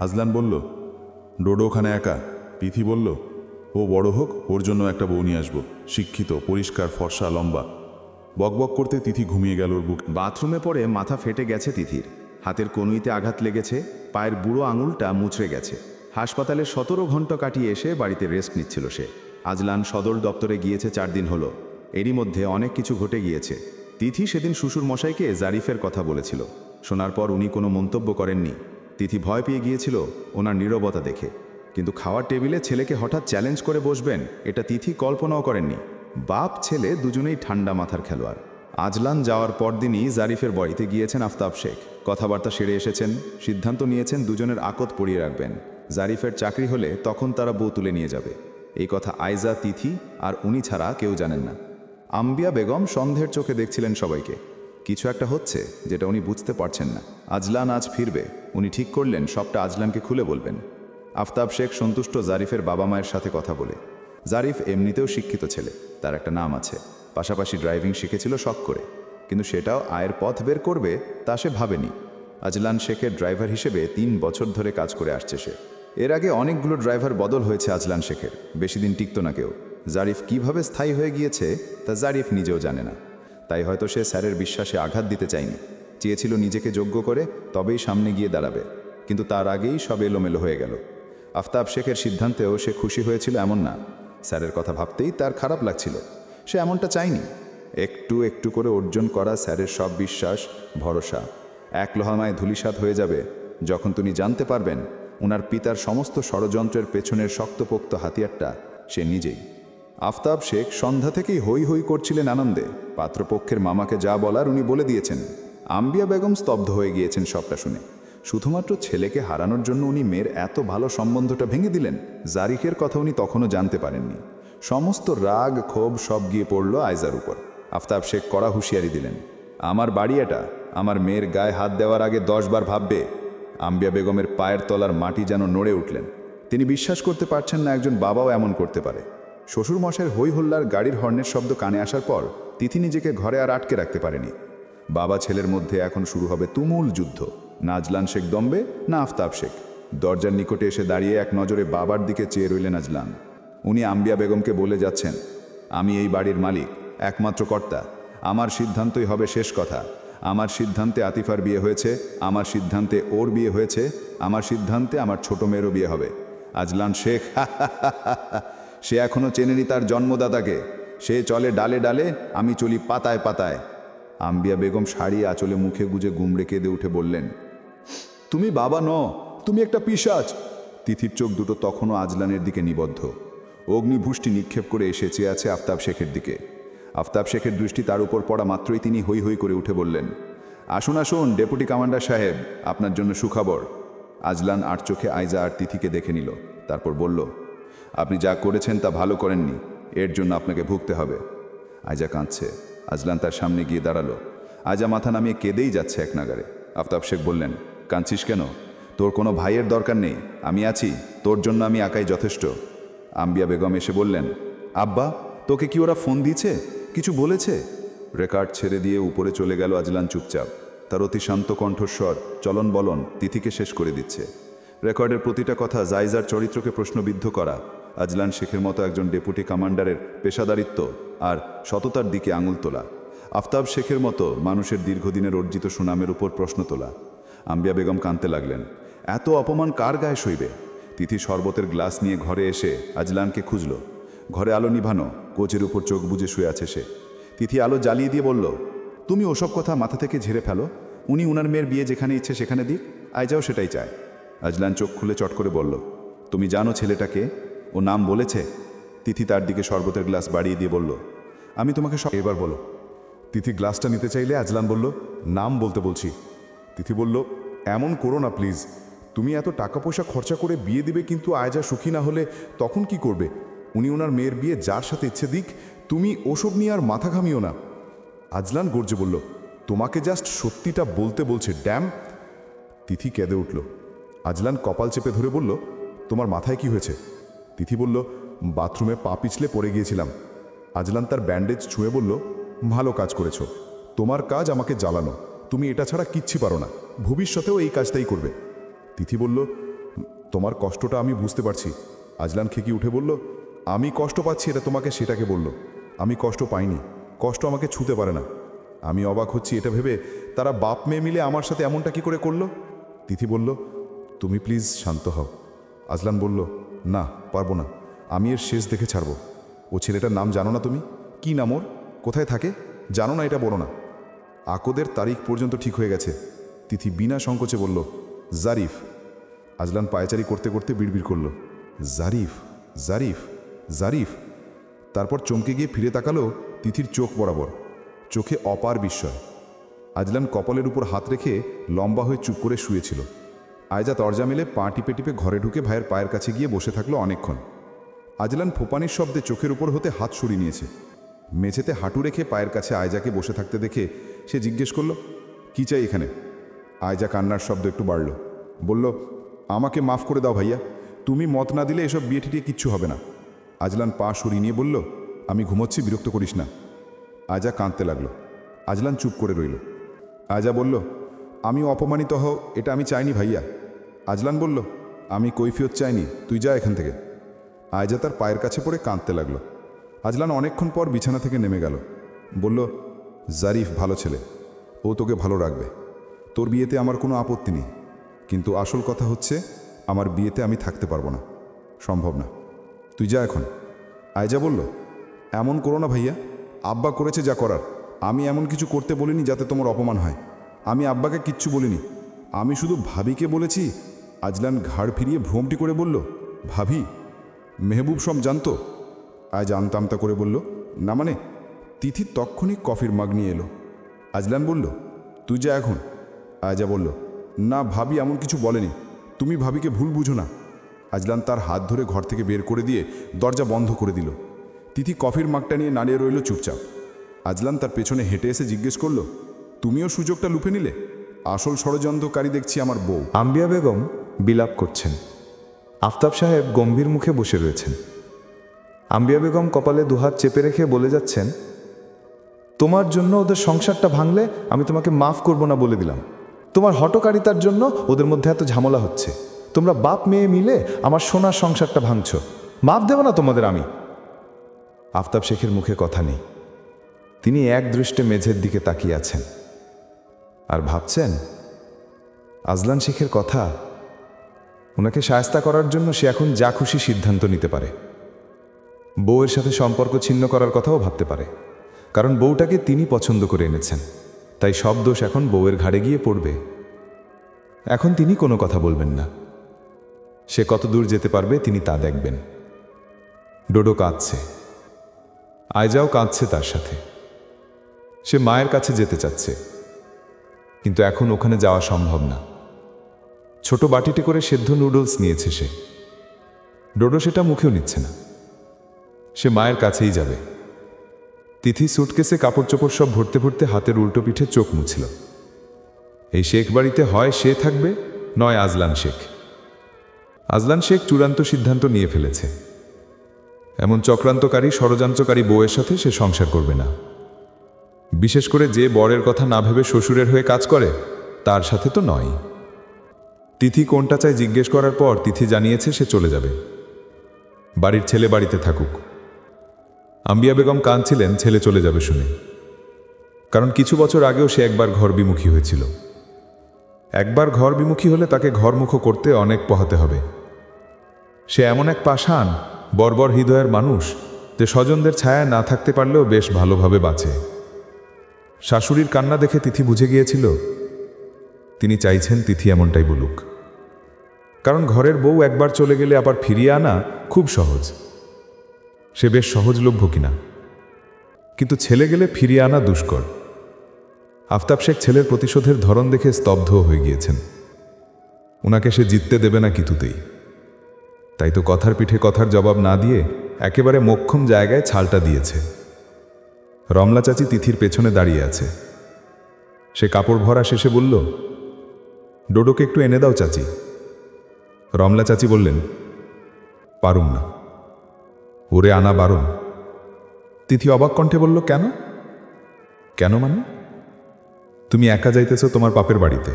আজলান বলল, ডোডো ওখানে একা। পিথি বলল, ও বড় হোক, ওর জন্য একটা বউ নিয়ে আসবো, শিক্ষিত, পরিষ্কার, ফর্সা, লম্বা। বকবক করতে তিথি ঘুমিয়ে গেল ওর বুক। বাথরুমে পড়ে মাথা ফেটে গেছে তিথির, হাতের কনুইতে আঘাত লেগেছে, পায়ের বুড়ো আঙুলটা মুচড়ে গেছে। হাসপাতালে 17 ঘন্টা কাটিয়ে এসে বাড়িতে রেস্ট নিচ্ছিল সে। আজলান সদর দপ্তরে গিয়েছে 4 দিন হলো। এরই মধ্যে অনেক কিছু ঘটে গিয়েছে। তিথি সেদিন শ্বশুর মশাইকে জারিফের কথা বলেছিল। শোনার পর উনি কোনো মন্তব্য করেননি। তিথি ভয় পেয়ে গিয়েছিল ওনার নীরবতা দেখে। কিন্তু খাওয়ার টেবিলে ছেলেকে হঠাৎ চ্যালেঞ্জ করে বসবেন, এটা তিথি কল্পনাও করেননি। বাপ ছেলে দুজনেই ঠান্ডা মাথার খেলোয়াড়। আজলান যাওয়ার পরদিনই জারিফের বাড়িতে গিয়েছেন আফতাব শেখ। কথাবার্তা সেরে এসেছেন, সিদ্ধান্ত নিয়েছেন দুজনের আকত পরিয়ে রাখবেন। জারিফের চাকরি হলে তখন তারা বউ তুলে নিয়ে যাবে। এই কথা আয়জা, তিথি আর উনি ছাড়া কেউ জানেন না। আম্বিয়া বেগম সন্দেহের চোখে দেখছিলেন সবাইকে। কিছু একটা হচ্ছে যেটা উনি বুঝতে পারছেন না। আজলান আজ ফিরবে, উনি ঠিক করলেন সবটা আজলানকে খুলে বলবেন। আফতাব শেখ সন্তুষ্ট জারিফের বাবা মায়ের সাথে কথা বলে। জারিফ এমনিতেও শিক্ষিত ছেলে, তার একটা নাম আছে। পাশাপাশি ড্রাইভিং শিখেছিল শখ করে, কিন্তু সেটাও আয়ের পথ বের করবে তা সে ভাবেনি। আজলান শেখের ড্রাইভার হিসেবে 3 বছর ধরে কাজ করে আসছে সে। এর আগে অনেকগুলো ড্রাইভার বদল হয়েছে আজলান শেখের, বেশি দিন টিকত না কেউ। জারিফ কিভাবে স্থায়ী হয়ে গিয়েছে তা জারিফ নিজেও জানে না। তাই হয়তো সে স্যারের বিশ্বাসে আঘাত দিতে চায়নি। চেয়েছিল নিজেকে যোগ্য করে তবেই সামনে গিয়ে দাঁড়াবে, কিন্তু তার আগেই সব এলোমেলো হয়ে গেল। আফতাব শেখের সিদ্ধান্তেও সে খুশি হয়েছিল এমন না। স্যারের কথা ভাবতেই তার খারাপ লাগছিল। সে এমনটা চায়নি। একটু একটু করে অর্জন করা স্যারের সব বিশ্বাস, ভরসা এক লোহামায় ধূলিসাৎ হয়ে যাবে যখন তিনি জানতে পারবেন ওনার পিতার সমস্ত ষড়যন্ত্রের পেছনের শক্তপোক্ত হাতিয়ারটা সে নিজেই। আফতাব শেখ সন্ধ্যা থেকেই হই হই করছিলেন আনন্দে। পাত্রপক্ষের মামাকে যা বলার উনি বলে দিয়েছেন। আম্বিয়া বেগম স্তব্ধ হয়ে গিয়েছেন সবটা শুনে। শুধুমাত্র ছেলেকে হারানোর জন্য উনি মেয়ের এত ভালো সম্বন্ধটা ভেঙে দিলেন। জারিফের কথা উনি তখনও জানতে পারেননি। সমস্ত রাগ ক্ষোভ সব গিয়ে পড়ল আয়জার উপর। আফতাব শেখ কড়া হুঁশিয়ারি দিলেন, আমার বাড়ি এটা, আমার মেয়ের গায়ে হাত দেওয়ার আগে 10 বার ভাববে। আম্বিয়া বেগমের পায়ের তলার মাটি যেন নড়ে উঠলেন। তিনি বিশ্বাস করতে পারছেন না একজন বাবাও এমন করতে পারে। শ্বশুরমশাইয়ের হই হল্লার গাড়ির হর্নের শব্দ কানে আসার পর তিথি নিজেকে ঘরে আর আটকে রাখতে পারেনি। বাবা ছেলের মধ্যে এখন শুরু হবে তুমুল যুদ্ধ। না আজলান শেখ দমবে, না আফতাব শেখ। দরজার নিকটে এসে দাঁড়িয়ে এক নজরে বাবার দিকে চেয়ে রইলেন আজলান। উনি আম্বিয়া বেগমকে বলে যাচ্ছেন, আমি এই বাড়ির মালিক, একমাত্র কর্তা। আমার সিদ্ধান্তই হবে শেষ কথা। আমার সিদ্ধান্তে আতিফার বিয়ে হয়েছে, আমার সিদ্ধান্তে ওর বিয়ে হয়েছে, আমার সিদ্ধান্তে আমার ছোট মেয়েরও বিয়ে হবে। আজলান শেখ সে এখনও চেনেনি তার জন্মদাতাকে। সে চলে ডালে ডালে, আমি চলি পাতায় পাতায়। আম্বিয়া বেগম শাড়ি আঁচলে মুখে গুজে গুমড়ে কেঁদে উঠে বললেন, তুমি বাবা ন, তুমি একটা পিশাচ। তিথির চোখ দুটো তখনও আজলানের দিকে নিবদ্ধ। অগ্নিভুষ্টি নিক্ষেপ করে এসে চেয়ে আছে আফতাব শেখের দিকে। আফতাব শেখের দৃষ্টি তার উপর পড়া মাত্রই তিনি হৈ হৈ করে উঠে বললেন, আসুন আসুন ডেপুটি কমান্ডার সাহেব, আপনার জন্য সুখবর। আজলান আর চোখে আয়জা আর তিথিকে দেখে নিল, তারপর বলল, আপনি যা করেছেন তা ভালো করেননি, এর জন্য আপনাকে ভুগতে হবে। আয়জা কাঁদছে। আজলান তার সামনে গিয়ে দাঁড়ালো। আয়জা মাথা নামিয়ে কেঁদেই যাচ্ছে এক নাগারে। আফতাব শেখ বললেন, কাঁদছিস কেন? তোর কোনো ভাইয়ের দরকার নেই, আমি আছি, তোর জন্য আমি একাই যথেষ্ট। আম্বিয়া বেগম এসে বললেন, আব্বা, তোকে কি ওরা ফোন দিয়েছে, কিছু বলেছে? রেকর্ড ছেড়ে দিয়ে উপরে চলে গেল আজলান চুপচাপ। তার অতি শান্ত কণ্ঠস্বর চলন বলন তিথিকে শেষ করে দিচ্ছে। রেকর্ডের প্রতিটা কথা জাইজার চরিত্রকে প্রশ্নবিদ্ধ করা। আজলান শেখের মতো একজন ডেপুটি কমান্ডারের পেশাদারিত্ব আর সততার দিকে আঙুল তোলা। আফতাব শেখের মতো মানুষের দীর্ঘদিনের অর্জিত সুনামের উপর প্রশ্ন তোলা। আম্বিয়া বেগম কাঁদতে লাগলেন। এত অপমান কার গায়ে সইবে? তিথি শরবতের গ্লাস নিয়ে ঘরে এসে আজলানকে খুঁজল। ঘরে আলো নিভানো, কোচের উপর চোখ বুজে শুয়ে আছে সে। তিথি আলো জ্বালিয়ে দিয়ে বলল, তুমি ওসব কথা মাথা থেকে ঝেড়ে ফেলো। উনি উনার মেয়ের বিয়ে যেখানে ইচ্ছে সেখানে দিক, আয়জাও সেটাই চায়। আজলান চোখ খুলে চট করে বলল, তুমি জানো ছেলেটাকে? ও নাম বলেছে? তিথি তার দিকে শরবতের গ্লাস বাড়িয়ে দিয়ে বলল, আমি তোমাকে সব। এবার বলো। তিথি গ্লাসটা নিতে চাইলে আজলান বলল, নাম বলতে বলছি। তিথি বলল, এমন করো না প্লিজ। তুমি এত টাকা পয়সা খরচা করে বিয়ে দিবে, কিন্তু আয়জা সুখী না হলে তখন কি করবে? উনি ওনার মেয়ের বিয়ে যার সাথে ইচ্ছে দিক, তুমি ওসব নিয়ে আর মাথা ঘামিও না। আজলান গর্জে বলল, তোমাকে জাস্ট সত্যিটা বলতে বলছে, ড্যাম। তিথি কেঁদে উঠল। আজলান কপাল চেপে ধরে বলল, তোমার মাথায় কি হয়েছে? তিথি বলল, বাথরুমে পা পিছলে পড়ে গিয়েছিলাম। আজলান তার ব্যান্ডেজ ছুঁয়ে বলল, ভালো কাজ করেছো। তোমার কাজ আমাকে জ্বালানো, তুমি এটা ছাড়া কিচ্ছু পারো না, ভবিষ্যতেও এই কাজটাই করবে। তিথি বলল, তোমার কষ্টটা আমি বুঝতে পারছি। আজলান খেকি উঠে বলল, আমি কষ্ট পাচ্ছি এটা তোমাকে সেটাকে বলল। আমি কষ্ট পাইনি, কষ্ট আমাকে ছুঁতে পারে না। আমি অবাক হচ্ছি এটা ভেবে তারা বাপ মেয়ে মিলে আমার সাথে এমনটা কি করে করলো। তিথি বলল, তুমি প্লিজ শান্ত হও। আজলান বলল, না পারবো না, আমি এর শেষ দেখে ছাড়ব। ও ছেলেটার নাম জানো না তুমি? কি নাম ওর? কোথায় থাকে? জানো না? এটা বলো না। আকদের তারিখ পর্যন্ত ঠিক হয়ে গেছে। তিথি বিনা সংকোচে বলল, জারিফ। আজলান পায়চারি করতে করতে বিড়বিড় করল, জারিফ, জারিফ, জারিফ। তারপর চমকে গিয়ে ফিরে তাকালো তিথির চোখ বরাবর, চোখে অপার বিস্ময়। আজলান কপালের উপর হাত রেখে লম্বা হয়ে চুপ করে শুয়েছিল। আয়জা দরজা মেলে পা টিপে টিপে ঘরে ঢুকে ভাইয়ের পায়ের কাছে গিয়ে বসে থাকলো অনেকক্ষণ। আজলান ফোপানির শব্দে চোখের উপর হতে হাত সরিয়ে নিয়েছে। মেঝেতে হাঁটু রেখে পায়ের কাছে আয়জাকে বসে থাকতে দেখে সে জিজ্ঞেস করল, কি চাই এখানে? আয়জা কান্নার শব্দ একটু বাড়ল, বলল, আমাকে মাফ করে দাও ভাইয়া, তুমি মত না দিলে এসব বিয়ে টিটিয়ে কিচ্ছু হবে না। আজলান পা সরিয়ে নিয়ে বলল, আমি ঘুমোচ্ছি, বিরক্ত করিস না। আয়জা কাঁদতে লাগলো। আজলান চুপ করে রইল। আয়জা বলল, আমি অপমানিত হও এটা আমি চাইনি ভাইয়া। আজলান বলল, আমি কৈফিয়ত চাইনি, তুই যা এখান থেকে। আয়জা তার পায়ের কাছে পড়ে কাঁদতে লাগলো। আজলান অনেকক্ষণ পর বিছানা থেকে নেমে গেল। বলল, জারিফ ভালো ছেলে, ও তোকে ভালো রাখবে। তোর বিয়েতে আমার কোনো আপত্তি নেই, কিন্তু আসল কথা হচ্ছে আমার বিয়েতে আমি থাকতে পারবো না, সম্ভব না। তুই যা এখন। আয়জা বলল, এমন করো না ভাইয়া, আব্বা করেছে যা করার। আমি এমন কিছু করতে বলিনি যাতে তোমার অপমান হয়। আমি আব্বাকে কিচ্ছু বলিনি, আমি শুধু ভাবিকে বলেছি। আজলান ঘাড় ফিরিয়ে ভ্রমটি করে বলল, ভাবি? মেহবুব সব জানতো? আয়জা আমতা আমতা করে বলল, না মানে। তিথি তক্ষণই কফির মাগ নিয়ে এলো। আজলান বলল, তুই যা এখন। আয়জা বলল, না ভাবি এমন কিছু বলেনি, তুমি ভাবিকে ভুল বুঝো না। আজলান তার হাত ধরে ঘর থেকে বের করে দিয়ে দরজা বন্ধ করে দিল। তিথি কফির মাগটা নিয়ে দাঁড়িয়ে রইল চুপচাপ। আজলান তার পেছনে হেঁটে এসে জিজ্ঞেস করল, তুমিও সুযোগটা লুফে নিলে? আসল ষড়যন্ত্রকারী দেখছি আমার বউ। আম্বিয়া বেগম বিলাপ করছেন। আফতাব সাহেব গম্ভীর মুখে বসে রয়েছেন। আম্বিয়া বেগম কপালে দুহাত চেপে রেখে বলে যাচ্ছেন, তোমার জন্য ওদের সংসারটা ভাঙলে আমি তোমাকে মাফ করব না বলে দিলাম। তোমার হটকারিতার জন্য ওদের মধ্যে এত ঝামেলা হচ্ছে। তোমরা বাপ মেয়ে মিলে আমার সোনার সংসারটা ভাঙছ, মাফ দেব না তোমাদের আমি। আফতাব শেখের মুখে কথা নেই। তিনি এক দৃষ্টে মেঝের দিকে তাকিয়ে আছেন আর ভাবছেন, আজলান শেখের কথা। ওনাকে শায়েস্তা করার জন্য সে এখন যা খুশি সিদ্ধান্ত নিতে পারে। বউয়ের সাথে সম্পর্ক ছিন্ন করার কথাও ভাবতে পারে, কারণ বউটাকে তিনি পছন্দ করে এনেছেন। তাই সব দোষ এখন বউয়ের ঘাড়ে গিয়ে পড়বে। এখন তিনি কোনো কথা বলবেন না। সে কত দূর যেতে পারবে তিনি তা দেখবেন। ডোডো কাঁদছে, আয়জাও কাঁদছে তার সাথে। সে মায়ের কাছে যেতে চাচ্ছে, কিন্তু এখন ওখানে যাওয়া সম্ভব না। ছোট বাটিতে করে সেদ্ধ নুডলস নিয়েছে সে। ডোডো সেটা মুখেও নিচ্ছে না। সে মায়ের কাছেই যাবে। তিথি সুটকেসে কাপড় চোপড় সব ভরতে ভরতে হাতের উল্টো পিঠে চোখ মুছল। এই শেখ বাড়িতে হয় সে থাকবে, নয় আজলান শেখ। আজলান শেখ চূড়ান্ত সিদ্ধান্ত নিয়ে ফেলেছে। এমন চক্রান্তকারী ষড়যন্ত্রকারী বউয়ের সাথে সে সংসার করবে না। বিশেষ করে যে বরের কথা না ভেবে শ্বশুরের হয়ে কাজ করে তার সাথে তো নয়। তিথি কোনটা চাই জিজ্ঞেস করার পর তিথি জানিয়েছে সে চলে যাবে। বাড়ির ছেলে বাড়িতে থাকুক। আম্বিয়া বেগম কাঁদছিলেন ছেলে চলে যাবে শুনে, কারণ কিছু বছর আগেও সে একবার ঘর বিমুখী হয়েছিল। একবার ঘর বিমুখী হলে তাকে ঘরমুখো করতে অনেক পোহাতে হবে। সে এমন এক পাষাণ বর্বর হৃদয়ের মানুষ যে স্বজনদের ছায়ায় না থাকতে পারলেও বেশ ভালোভাবে বাঁচে। শাশুড়ির কান্না দেখে তিথি বুঝে গিয়েছিল তিনি চাইছেন তিথি এমনটাই বলুক, কারণ ঘরের বউ একবার চলে গেলে আবার ফিরিয়ে আনা খুব সহজ। সে বেশ সহজলভ্য কিনা, কিন্তু ছেলে গেলে ফিরিয়ে আনা দুষ্কর। আফতাব শেখ ছেলের প্রতিশোধের ধরন দেখে স্তব্ধ হয়ে গিয়েছেন। ওনাকে সে জিততে দেবে না কিছুতেই। তাই তো কথার পিঠে কথার জবাব না দিয়ে একেবারে মোক্ষম জায়গায় ছালটা দিয়েছে। রমলা চাচি তিথির পেছনে দাঁড়িয়ে আছে। সে কাপড় ভরা শেষে বলল, ডোডোকে একটু এনে দাও চাচি। রমলা চাচি বললেন, পারুম না, ওরে আনা বারণ। তিথি অবাক কণ্ঠে বলল, কেন? কেন মানে? তুমি একা যাইতেছ তোমার বাপের বাড়িতে,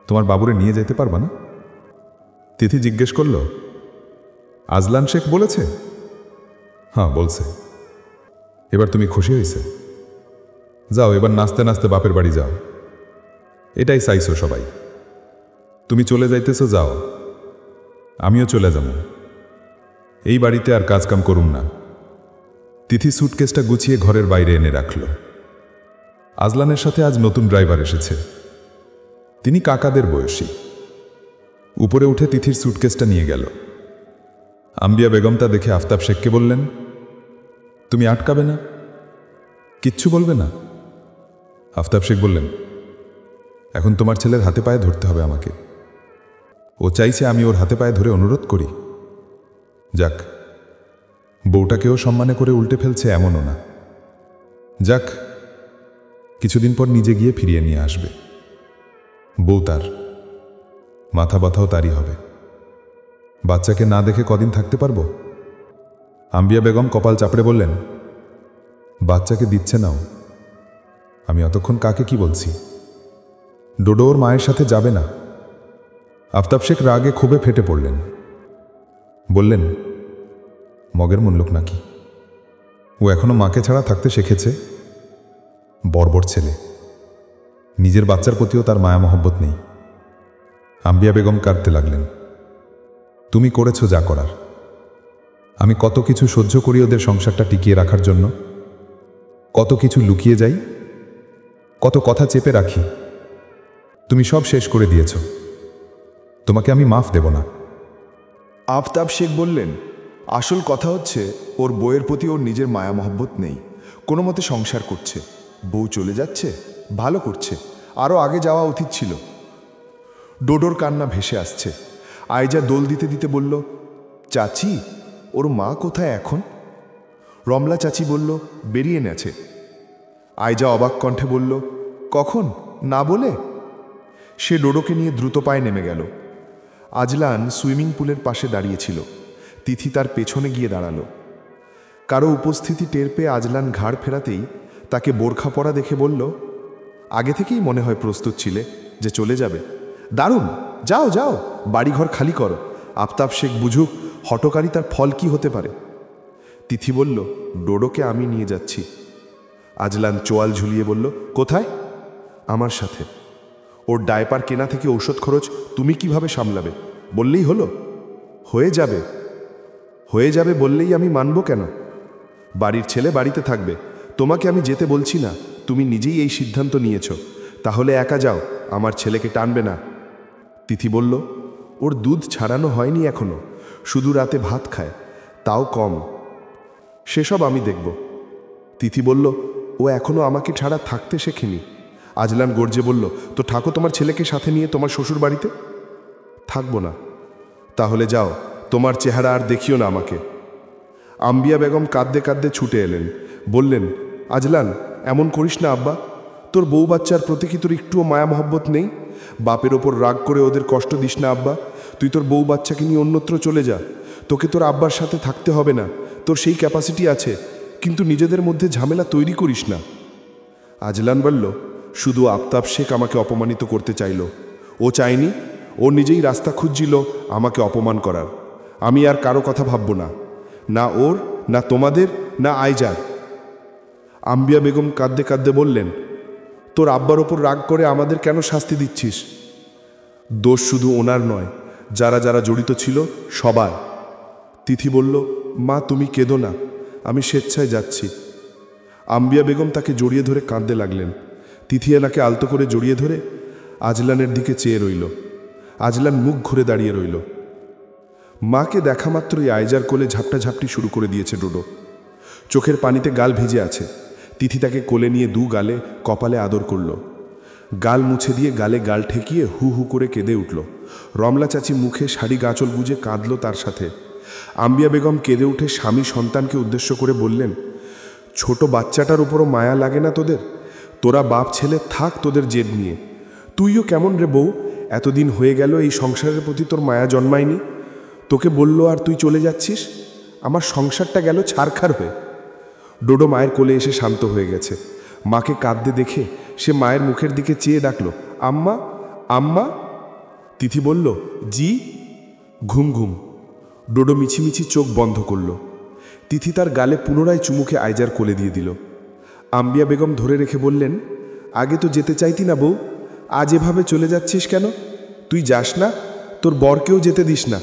তোমার বাবুরে নিয়ে যেতে পারবা না? তিথি জিজ্ঞেস করল, আজলান শেখ বলেছে? হ্যাঁ বলছে। এবার তুমি খুশি হয়েছে? যাও এবার নাচতে নাচতে বাপের বাড়ি যাও। এটাই চাইছো সবাই। তুমি চলে যাইতেছো, যাও। আমিও চলে যাব। এই বাড়িতে আর কাজকাম করুম না। তিথি সুটকেসটা গুছিয়ে ঘরের বাইরে এনে রাখল। আজলানের সাথে আজ নতুন ড্রাইভার এসেছে। তিনি কাকাদের বয়সী। উপরে উঠে তিথির সুটকেসটা নিয়ে গেল। আম্বিয়া বেগম তা দেখে আফতাব শেখকে বললেন, তুমি আটকাবে না? কিচ্ছু বলবে না? আফতাব শেখ বললেন, এখন তোমার ছেলের হাতে পায়ে ধরতে হবে আমাকে। ও চাইছে আমি ওর হাতে পায়ে ধরে অনুরোধ করি। যাক, বউটাকেও সম্মানে করে উল্টে ফেলছে এমনও না। যাক, কিছুদিন পর নিজে গিয়ে ফিরিয়ে নিয়ে আসবে। বউ তার, মাথা ব্যথাও তারই হবে। বাচ্চাকে না দেখে কদিন থাকতে পারবো? আম্বিয়া বেগম কপাল চাপড়ে বললেন, বাচ্চাকে দিচ্ছে নাও। আমি অতক্ষণ কাকে কি বলছি? ডোডো ওর মায়ের সাথে যাবে না। আফতাব শেখ রাগে ক্ষোভে ফেটে পড়লেন। বললেন, মগের মুল্লুক নাকি? ও এখনো মাকে ছাড়া থাকতে শিখেছে। বর্বর ছেলে। নিজের বাচ্চার প্রতিও তার মায়া মহব্বত নেই। আম্বিয়া বেগম কাঁদতে লাগলেন। তুমি করেছো যা করার। আমি কত কিছু সহ্য করি ওদের সংসারটা টিকিয়ে রাখার জন্য। কত কিছু লুকিয়ে যাই, কত কথা চেপে রাখি। তুমি সব শেষ করে দিয়েছ। তোমাকে আমি মাফ দেব না। আফতাব শেখ বললেন, আসল কথা হচ্ছে ওর বউয়ের প্রতি ওর নিজের মায়া মহব্বত নেই। কোনো মতে সংসার করছে। বউ চলে যাচ্ছে, ভালো করছে, আরও আগে যাওয়া উচিত ছিল। ডোডোর কান্না ভেসে আসছে। আইজা দোল দিতে দিতে বলল, চাচি, ওর মা কোথায় এখন? রমলা চাচি বলল, বেরিয়ে নেছে। আইজা অবাক কণ্ঠে বলল, কখন? না বলে? সে ডোডোকে নিয়ে দ্রুত পায়ে নেমে গেল। আজলান সুইমিং পুলের পাশে দাঁড়িয়েছিল। তিথি তার পেছনে গিয়ে দাঁড়ালো। কারো উপস্থিতি টের পেয়ে আজলান ঘাড় ফেরাতেই তাকে বোরখা পরা দেখে বলল, আগে থেকেই মনে হয় প্রস্তুত ছিলে যে চলে যাবে। দারুণ, যাও যাও, বাড়িঘর খালি করো। আফতাব শেখ বুঝুক হটকারী তার ফল কি হতে পারে। তিথি বলল, ডোডোকে আমি নিয়ে যাচ্ছি। আজলান চোয়াল ঝুলিয়ে বলল, কোথায়? আমার সাথে। ওর ডায়পার কেনা থেকে ঔষধ খরচ তুমি কিভাবে সামলাবে? বললেই হলো। হয়ে যাবে, হয়ে যাবে বললেই আমি মানব কেন? বাড়ির ছেলে বাড়িতে থাকবে। তোমাকে আমি যেতে বলছি না, তুমি নিজেই এই সিদ্ধান্ত নিয়েছ। তাহলে একা যাও, আমার ছেলেকে টানবে না। তিথি বলল, ওর দুধ ছাড়ানো হয়নি এখনো, শুধু রাতে ভাত খায়, তাও কম। সেসব আমি দেখব। তিথি বলল, ও এখনো আমাকে ছাড়া থাকতে শেখেনি। আজলান গর্জে বলল, তো থাকো তোমার ছেলেকে সাথে নিয়ে তোমার শ্বশুর বাড়িতে। থাকবো না। তাহলে যাও, তোমার চেহারা আর দেখিও না আমাকে। আম্বিয়া বেগম কাঁদতে কাঁদতে ছুটে এলেন। বললেন, আজলান, এমন করিস না আব্বা। তোর বউ বাচ্চার প্রতি কি তোর একটুও মায়া মহব্বত নেই? বাপের ওপর রাগ করে ওদের কষ্ট দিস না আব্বা। তুই তোর বউ বাচ্চাকে নিয়ে অন্যত্র চলে যা। তোকে তোর আব্বার সাথে থাকতে হবে না, তোর সেই ক্যাপাসিটি আছে, কিন্তু নিজেদের মধ্যে ঝামেলা তৈরি করিস না। আজলান বলল, শুধু আফতাব শেখ আমাকে অপমানিত করতে চাইল। ও চায়নি, ও নিজেই রাস্তা খুঁজছিল আমাকে অপমান করার। আমি আর কারো কথা ভাবব না, না ওর, না তোমাদের, না আইজার। আম্বিয়া বেগম কাঁদতে কাঁদতে বললেন, তোর আব্বার ওপর রাগ করে আমাদের কেন শাস্তি দিচ্ছিস? দোষ শুধু ওনার নয়, যারা যারা জড়িত ছিল সবার। তিথি বলল, মা তুমি কেঁদো না, আমি স্বেচ্ছায় যাচ্ছি। আম্বিয়া বেগম তাকে জড়িয়ে ধরে কাঁদতে লাগলেন। তিথি এনাকে আলতো করে জড়িয়ে ধরে আজলানের দিকে চেয়ে রইল। আজলান মুখ ঘুরে দাঁড়িয়ে রইল। মাকে দেখা মাত্রই আইজার কোলে ঝাপটা ঝাপটি শুরু করে দিয়েছে ডোডো। চোখের পানিতে গাল ভিজে আছে। তিথি তাকে কোলে নিয়ে দু গালে কপালে আদর করল। গাল মুছে দিয়ে গালে গাল ঠেকিয়ে হু হু করে কেঁদে উঠল। রমলা চাচি মুখে শাড়ি গাঁচল গুজে কাঁদল তার সাথে। আম্বিয়া বেগম কেঁদে উঠে স্বামী সন্তানকে উদ্দেশ্য করে বললেন, ছোট বাচ্চাটার উপরও মায়া লাগে না তোদের? তোরা বাপ ছেলে থাক তোদের জেদ নিয়ে। তুইও কেমন রে বউ, এতদিন হয়ে গেল এই সংসারের প্রতি তোর মায়া জন্মায়নি। তোকে বলল আর তুই চলে যাচ্ছিস। আমার সংসারটা গেল ছারখার হয়ে। ডোডো মায়ের কোলে এসে শান্ত হয়ে গেছে। মাকে কাঁদতে দেখে সে মায়ের মুখের দিকে চেয়ে ডাকল, আম্মা, আম্মা। তিথি বলল, জি। ঘুম ঘুম। ডোডো মিছিমিছি চোখ বন্ধ করল। তিথি তার গালে পুনরায় চুমুকে আইজার কোলে দিয়ে দিল। আম্বিয়া বেগম ধরে রেখে বললেন, আগে তো যেতে চাইতি না বউ, আজ এভাবে চলে যাচ্ছিস কেন? তুই যাস না, তোর বরকেও যেতে দিস না।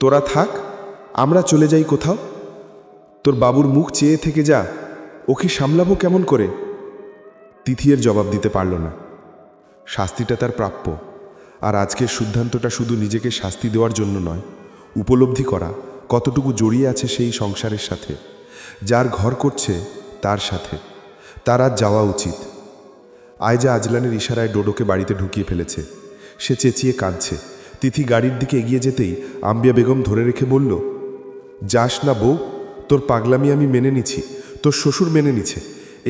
তোরা থাক, আমরা চলে যাই কোথাও। তোর বাবুর মুখ চেয়ে থেকে যা, ওকে সামলাবো কেমন করে? তিথি এর জবাব দিতে পারল না। শাস্তিটা তার প্রাপ্য, আর আজকের সিদ্ধান্তটা শুধু নিজেকে শাস্তি দেওয়ার জন্য নয়, উপলব্ধি করা কতটুকু জড়িয়ে আছে সেই সংসারের সাথে, যার ঘর করছে তার সাথে। তার আজ যাওয়া উচিত। আয়জা আজলানের ইশারায় ডোডোকে বাড়িতে ঢুকিয়ে ফেলেছে। সে চেঁচিয়ে কাঁদছে। তিথি গাড়ির দিকে এগিয়ে যেতেই আম্বিয়া বেগম ধরে রেখে বলল, যাস না বউ, তোর পাগলামি আমি মেনে নিছি, তোর শ্বশুর মেনে নিছে।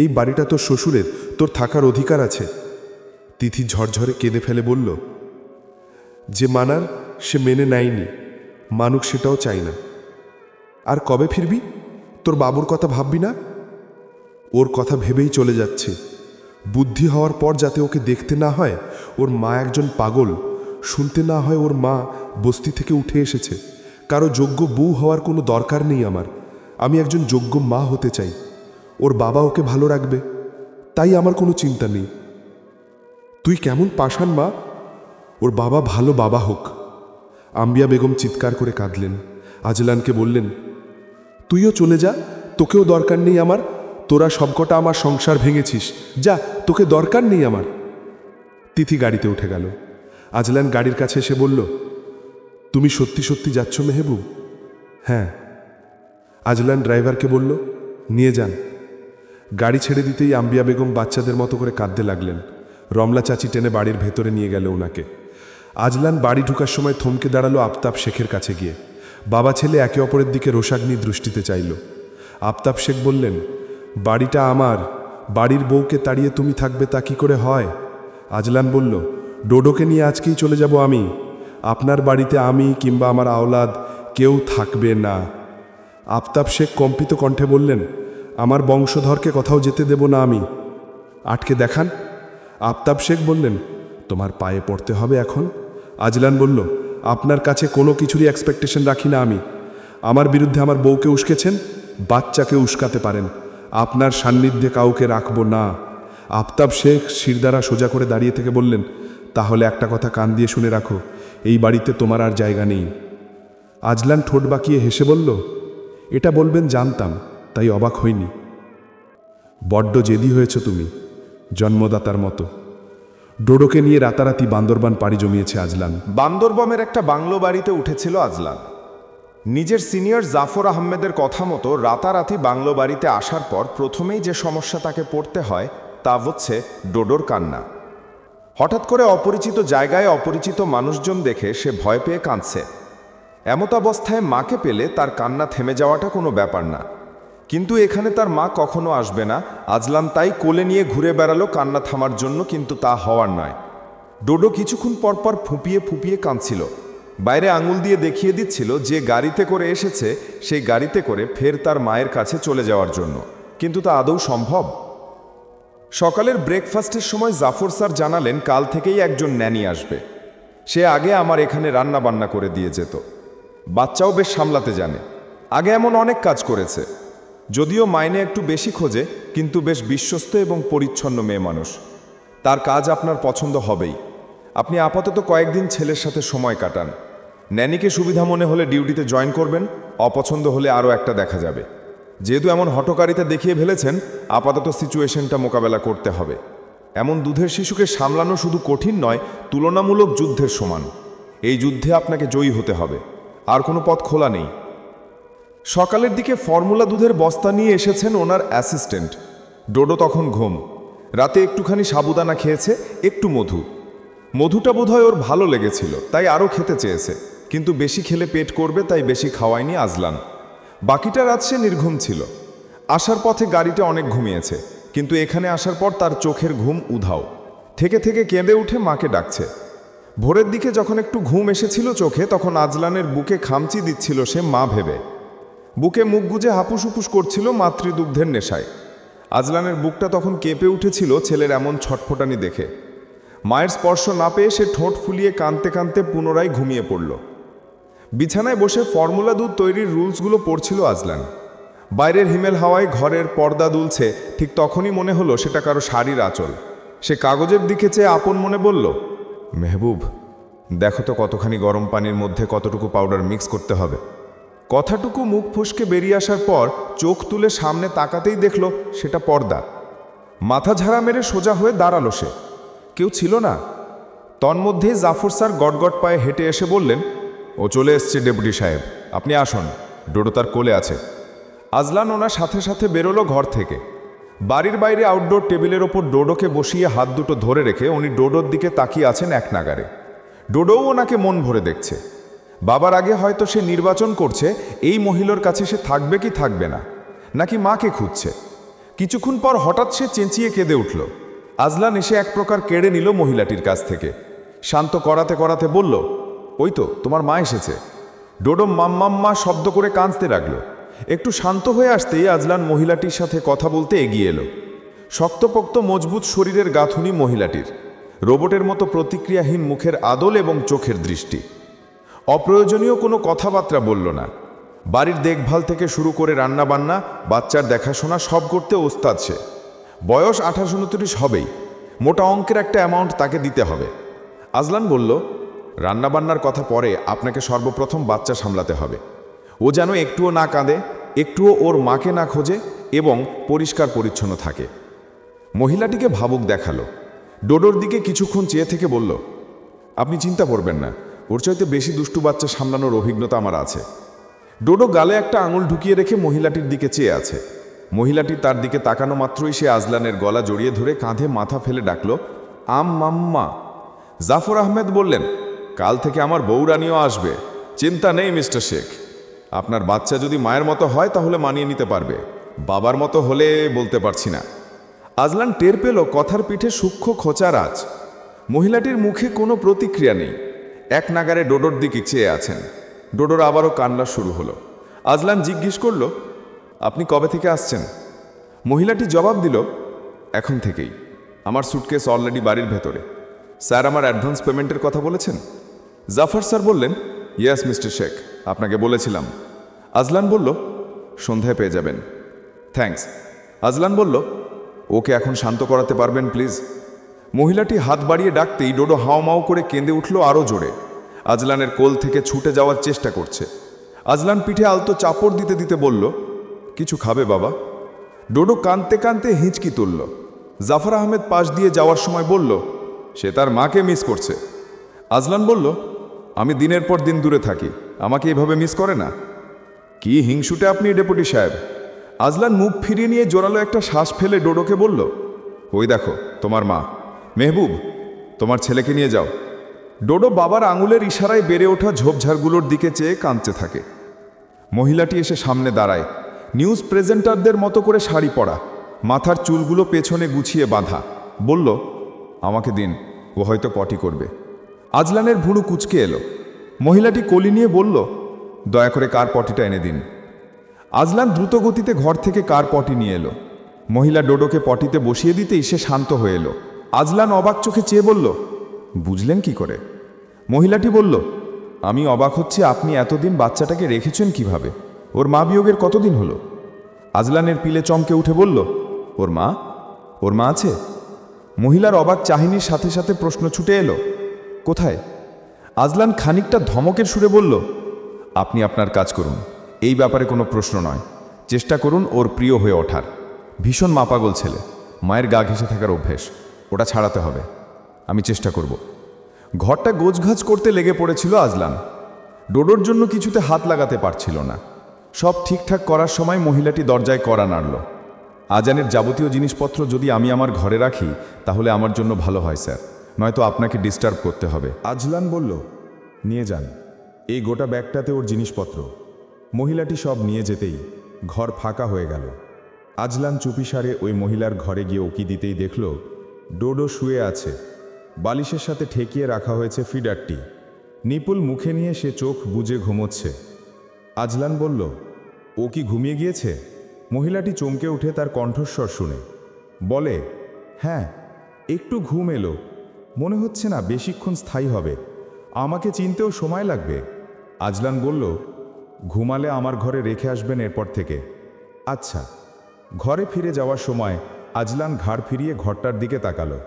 এই বাড়িটা তোর শ্বশুরের, তোর থাকার অধিকার আছে। তিথি ঝরঝরে কেঁদে ফেলে বলল, যে মানার সে মেনে নেয়নি, মানুক সেটাও চাই না। আর কবে ফিরবি? তোর বাবুর কথা ভাববি না? ওর কথা ভেবেই চলে যাচ্ছে। বুদ্ধি হওয়ার পর যাতে ওকে দেখতে না হয় ওর মা একজন পাগল, শুনতে না হয় ওর মা বস্তি থেকে উঠে এসেছে। কারো যোগ্য বউ হওয়ার কোনো দরকার নেই আমার। আমি একজন যোগ্য মা হতে চাই। ওর বাবা ওকে ভালো রাখবে, তাই আমার কোনো চিন্তা নেই। তুই কেমন পাষাণ মা! ওর বাবা ভালো বাবা হোক। আম্বিয়া বেগম চিৎকার করে কাঁদলেন। আজলানকে বললেন, তুইও চলে যা, তোকেও দরকার নেই আমার। তোরা সবকটা আমার সংসার ভেঙেছিস, যা, তোকে দরকার নেই আমার। তিথি গাড়িতে উঠে গেল। আজলান গাড়ির কাছে এসে বলল, তুমি সত্যি সত্যি যাচ্ছ মেহবুব? হ্যাঁ। আজলান ড্রাইভারকে বলল, নিয়ে যান। গাড়ি ছেড়ে দিতেই আম্বিয়া বেগম বাচ্চাদের মতো করে কাঁদতে লাগলেন। রমলা চাচি টেনে বাড়ির ভেতরে নিয়ে গেল ওনাকে। আজলান বাড়ি ঢুকার সময় থমকে দাঁড়ালো আফতাব শেখের কাছে গিয়ে। বাবা ছেলে একে অপরের দিকে রোষাগ্নি দৃষ্টিতে চাইল। আফতাব শেখ বললেন, বাড়িটা আমার, বাড়ির বউকে তাড়িয়ে তুমি থাকবে তা কি করে হয়? আজলান বলল, ডোডোকে নিয়ে আজকেই চলে যাব আমি। আপনার বাড়িতে আমি কিংবা আমার আওলাদ কেউ থাকবে না। আফতাব শেখ কম্পিত কণ্ঠে বললেন, আমার বংশধরকে কোথাও যেতে দেব না আমি। আটকে দেখান। আফতাব শেখ বললেন, তোমার পায়ে পড়তে হবে এখন। আজলান বলল, আপনার কাছে কোনো কিছুরই এক্সপেকটেশন রাখি না আমি। আমার বিরুদ্ধে আমার বউকে উস্কেছেন, বাচ্চাকে উস্কাতে পারেন, আপনার সান্নিধ্যে কাউকে রাখবো না। আফতাব শেখ শিরদাঁড়া সোজা করে দাঁড়িয়ে থেকে বললেন, তাহলে একটা কথা কান দিয়ে শুনে রাখো, এই বাড়িতে তোমার আর জায়গা নেই। আজলান ঠোঁট বাঁকিয়ে হেসে বলল, এটা বলবেন জানতাম, তাই অবাক হইনি। বড্ড জেদি হয়েছ তুমি, জন্মদাতার মতো। ডোডোকে নিয়ে রাতারাতি বান্দরবান পাড়ি জমিয়েছে আজলান। বান্দরবনের একটা বাংলো বাড়িতে উঠেছিল আজলান। নিজের সিনিয়র জাফর আহমেদের কথা মতো রাতারাতি বাংলো বাড়িতে আসার পর প্রথমেই যে সমস্যা তাকে পড়তে হয় তা হচ্ছে ডোডোর কান্না। হঠাৎ করে অপরিচিত জায়গায় অপরিচিত মানুষজন দেখে সে ভয় পেয়ে কাঁদছে। এমতাবস্থায় মাকে পেলে তার কান্না থেমে যাওয়াটা কোনো ব্যাপার না, কিন্তু এখানে তার মা কখনো আসবে না। আজলান তাই কোলে নিয়ে ঘুরে বেড়ালো কান্না থামার জন্য, কিন্তু তা হওয়ার নয়। ডোডো কিছুক্ষণ পরপর ফুপিয়ে ফুপিয়ে কাঁদছিল। বাইরে আঙুল দিয়ে দেখিয়ে দিচ্ছিল যে গাড়িতে করে এসেছে সেই গাড়িতে করে ফের তার মায়ের কাছে চলে যাওয়ার জন্য, কিন্তু তা আদৌ সম্ভব? সকালের ব্রেকফাস্টের সময় জাফর স্যার জানালেন কাল থেকেই একজন ন্যানি আসবে। সে আগে আমার এখানে রান্না বান্না করে দিয়ে যেত। বাচ্চাও বেশ সামলাতে জানে, আগে এমন অনেক কাজ করেছে। যদিও মাইনে একটু বেশি খোঁজে, কিন্তু বেশ বিশ্বস্ত এবং পরিচ্ছন্ন মেয়ে মানুষ। তার কাজ আপনার পছন্দ হবেই। আপনি আপাতত কয়েকদিন ছেলের সাথে সময় কাটান। ন্যানিকে সুবিধা মনে হলে ডিউটিতে জয়েন করবেন, অপছন্দ হলে আরও একটা দেখা যাবে। যেহেতু এমন হঠকারিতা দেখিয়ে ফেলেছেন, আপাতত সিচুয়েশনটা মোকাবেলা করতে হবে। এমন দুধের শিশুকে সামলানো শুধু কঠিন নয়, তুলনামূলক যুদ্ধের সমান। এই যুদ্ধে আপনাকে জয়ী হতে হবে, আর কোনো পথ খোলা নেই। সকালের দিকে ফর্মুলা দুধের বস্তা নিয়ে এসেছেন ওনার অ্যাসিস্ট্যান্ট। ডোডো তখন ঘুম। রাতে একটুখানি সাবুদানা খেয়েছে, একটু মধু। মধুটা বোধহয় ওর ভালো লেগেছিল, তাই আরও খেতে চেয়েছে, কিন্তু বেশি খেলে পেট করবে তাই বেশি খাওয়ায়নি আজলান। বাকিটা রাত সে নির্ঘুম ছিল। আসার পথে গাড়িটা অনেক ঘুমিয়েছে, কিন্তু এখানে আসার পর তার চোখের ঘুম উধাও। থেকে থেকে কেঁদে উঠে মাকে ডাকছে। ভোরের দিকে যখন একটু ঘুম এসেছিল চোখে, তখন আজলানের বুকে খামচি দিচ্ছিল সে মা ভেবে। বুকে মুখ গুজে হাপুস হুপুস করছিল মাতৃদুগ্ধের নেশায়। আজলানের বুকটা তখন কেঁপে উঠেছিল ছেলের এমন ছটফটানি দেখে। মায়ের স্পর্শ না পেয়ে সে ঠোঁট ফুলিয়ে কাঁদতে কাঁদতে পুনরায় ঘুমিয়ে পড়ল। বিছানায় বসে ফর্মুলা দুধ তৈরির রুলসগুলো পড়ছিল আজলান। বাইরের হিমেল হাওয়ায় ঘরের পর্দা দুলছে, ঠিক তখনই মনে হলো সেটা কারো শাড়ির আঁচল। সে কাগজের দিকে চেয়ে আপন মনে বলল, মেহবুব, দেখো তো কতখানি গরম পানির মধ্যে কতটুকু পাউডার মিক্স করতে হবে। কথাটুকু মুখ ফসকে বেরিয়ে আসার পর চোখ তুলে সামনে তাকাতেই দেখল সেটা পর্দা। মাথা ঝাড়া মেরে সোজা হয়ে দাঁড়ালো সে। কেউ ছিল না। তন্মধ্যেই জাফর স্যার গটগট পায়ে হেঁটে এসে বললেন, ও চলে এসছে ডেপুটি সাহেব, আপনি আসুন, ডোডো তার কোলে আছে। আজলান ওনার সাথে সাথে বেরোলো ঘর থেকে। বাড়ির বাইরে আউটডোর টেবিলের ওপর ডোডোকে বসিয়ে হাত দুটো ধরে রেখে উনি ডোডোর দিকে তাকিয়ে আছেন এক নাগারে। ডোডোও ওনাকে মন ভরে দেখছে। বাবার আগে হয়তো সে নির্বাচন করছে এই মহিলার কাছে সে থাকবে কি থাকবে না, নাকি মাকে খুঁজছে। কিছুক্ষণ পর হঠাৎ সে চেঁচিয়ে কেঁদে উঠল। আজলান এসে এক প্রকার কেড়ে নিল মহিলাটির কাছ থেকে। শান্ত করাতে করাতে বলল, ওই তো তোমার মা এসেছে। ডোডো মাম্মাম্মা শব্দ করে কাঁদতে লাগল। একটু শান্ত হয়ে আসতেই আজলান মহিলাটির সাথে কথা বলতে এগিয়ে এলো। শক্তপোক্ত মজবুত শরীরের গাঁথুনি মহিলাটির, রোবটের মতো প্রতিক্রিয়াহীন মুখের আদল এবং চোখের দৃষ্টি। অপ্রয়োজনীয় কোনো কথাবার্তা বলল না। বাড়ির দেখভাল থেকে শুরু করে রান্নাবান্না, বাচ্চার দেখাশোনা সব করতে ওস্তাদ সে। বয়স 28-29 হবেই। মোটা অঙ্কের একটা অ্যামাউন্ট তাকে দিতে হবে। আজলান বলল, রান্নাবান্নার কথা পরে, আপনাকে সর্বপ্রথম বাচ্চা সামলাতে হবে। ও যেন একটুও না কাঁদে, একটুও ওর মাকে না খোঁজে এবং পরিষ্কার পরিচ্ছন্ন থাকে। মহিলাটিকে ভাবুক দেখালো। ডোডোর দিকে কিছুক্ষণ চেয়ে থেকে বলল, আপনি চিন্তা করবেন না, ওর চাইতে বেশি দুষ্টু বাচ্চা সামলানোর অভিজ্ঞতা আমার আছে। ডোডো গালে একটা আঙুল ঢুকিয়ে রেখে মহিলাটির দিকে চেয়ে আছে। মহিলাটি তার দিকে তাকানো মাত্রই সে আজলানের গলা জড়িয়ে ধরে কাঁধে মাথা ফেলে ডাকল, মাম্মা। জাফর আহমেদ বললেন, কাল থেকে আমার বউরানিও আসবে, চিন্তা নেই মিস্টার শেখ। আপনার বাচ্চা যদি মায়ের মতো হয় তাহলে মানিয়ে নিতে পারবে, বাবার মতো হলে বলতে পারছি না। আজলান টের পেল কথার পিঠে সূক্ষ্ম খোঁচার আঁচ। মহিলাটির মুখে কোনো প্রতিক্রিয়া নেই, এক নাগারে ডোডোর দিকে চেয়ে আছেন। ডোডোর আবারও কান্না শুরু হলো। আজলান জিজ্ঞেস করল, আপনি কবে থেকে আসছেন? মহিলাটি জবাব দিল, এখন থেকেই। আমার সুটকেস অলরেডি বাড়ির ভেতরে। স্যার আমার অ্যাডভান্স পেমেন্টের কথা বলেছেন? জাফর স্যার বললেন, ইয়েস মিস্টার শেখ, আপনাকে বলেছিলাম। আজলান বলল, সন্ধ্যায় পেয়ে যাবেন। থ্যাঙ্কস। আজলান বলল, ওকে এখন শান্ত করাতে পারবেন প্লিজ? মহিলাটি হাত বাড়িয়ে ডাকতেই ডোডো হাওমাও করে কেঁদে উঠল আরও জোরে। আজলানের কোল থেকে ছুটে যাওয়ার চেষ্টা করছে। আজলান পিঠে আলতো চাপড় দিতে দিতে বলল, কিছু খাবে বাবা? ডোডো কাঁদতে কাঁদতে হিঁচকি তুলল। জাফর আহমেদ পাশ দিয়ে যাওয়ার সময় বলল, সে তার মাকে মিস করছে। আজলান বলল, আমি দিনের পর দিন দূরে থাকি, আমাকে এভাবে মিস করে না? কি হিংসুটে আপনি ডেপুটি সাহেব। আজলান মুখ ফিরিয়ে নিয়ে জোরালো একটা শ্বাস ফেলে ডোডোকে বলল, ওই দেখো তোমার মা। মেহবুব, তোমার ছেলেকে নিয়ে যাও। ডোডো বাবার আঙুলের ইশারায় বেড়ে ওঠা ঝোপঝাড়গুলোর দিকে চেয়ে কাঁদতে থাকে। মহিলাটি এসে সামনে দাঁড়ায়। নিউজ প্রেজেন্টারদের মতো করে শাড়ি পরা, মাথার চুলগুলো পেছনে গুছিয়ে বাঁধা। বলল, আমাকে দিন, ও হয়তো পটি করবে। আজলানের ভুরু কুঁচকে এলো। মহিলাটি কলি নিয়ে বলল, দয়া করে কার পটিটা এনে দিন। আজলান দ্রুত গতিতে ঘর থেকে কার পটি নিয়ে এলো। মহিলা ডোডোকে পটিতে বসিয়ে দিতেই সে শান্ত হয়ে এলো। আজলান অবাক চোখে চেয়ে বলল, বুঝলেন কি করে? মহিলাটি বলল, আমি অবাক হচ্ছি আপনি এতদিন বাচ্চাটাকে রেখেছেন কিভাবে? ওর মা বিয়োগের কতদিন হলো? আজলানের পিলে চমকে উঠে বলল, ওর মা আছে? মহিলার অবাক চাহিনির সাথে সাথে প্রশ্ন ছুটে এলো, কোথায়? আজলান খানিকটা ধমকের সুরে বলল, আপনি আপনার কাজ করুন, এই ব্যাপারে কোনো প্রশ্ন নয়। চেষ্টা করুন ওর প্রিয় হয়ে ওঠার। ভীষণ মাপাগল ছেলে, মায়ের গা ঘেঁষে থাকার অভ্যেস, ওটা ছাড়াতে হবে। আমি চেষ্টা করব। ঘরটা গোছগাছ করতে লেগে পড়েছিল আজলান। ডোডোর জন্য কিছুতে হাত লাগাতে পারছিল না। সব ঠিকঠাক করার সময় মহিলাটি দরজায় কড়া নাড়ল। আজানের যাবতীয় জিনিসপত্র যদি আমি আমার ঘরে রাখি তাহলে আমার জন্য ভালো হয় স্যার, নয়তো আপনাকে ডিস্টার্ব করতে হবে। আজলান বলল, নিয়ে যান, এই গোটা ব্যাগটাতে ওর জিনিসপত্র। মহিলাটি সব নিয়ে যেতেই ঘর ফাঁকা হয়ে গেল। আজলান চুপিসারে ওই মহিলার ঘরে গিয়ে উকি দিতেই দেখল ডোডো শুয়ে আছে। বালিশের সাথে ঠেকিয়ে রাখা হয়েছে ফিডারটি। নিপুল মুখে নিয়ে সে চোখ বুজে ঘুমোচ্ছে। আজলান বলল, ও কি ঘুমিয়ে গিয়েছে? মহিলাটি চমকে উঠে তার কণ্ঠস্বর শুনে বলে, হ্যাঁ, একটু ঘুম এলো, মনে হচ্ছে না বেশিক্ষণ স্থায়ী হবে, আমাকে চিনতেও সময় লাগবে। আজলান বলল, ঘুমালে আমার ঘরে রেখে আসবেন এরপর থেকে। আচ্ছা। ঘরে ফিরে যাওয়ার সময় আজলান ঘাড় ফিরিয়ে ঘরটার দিকে তাকালো।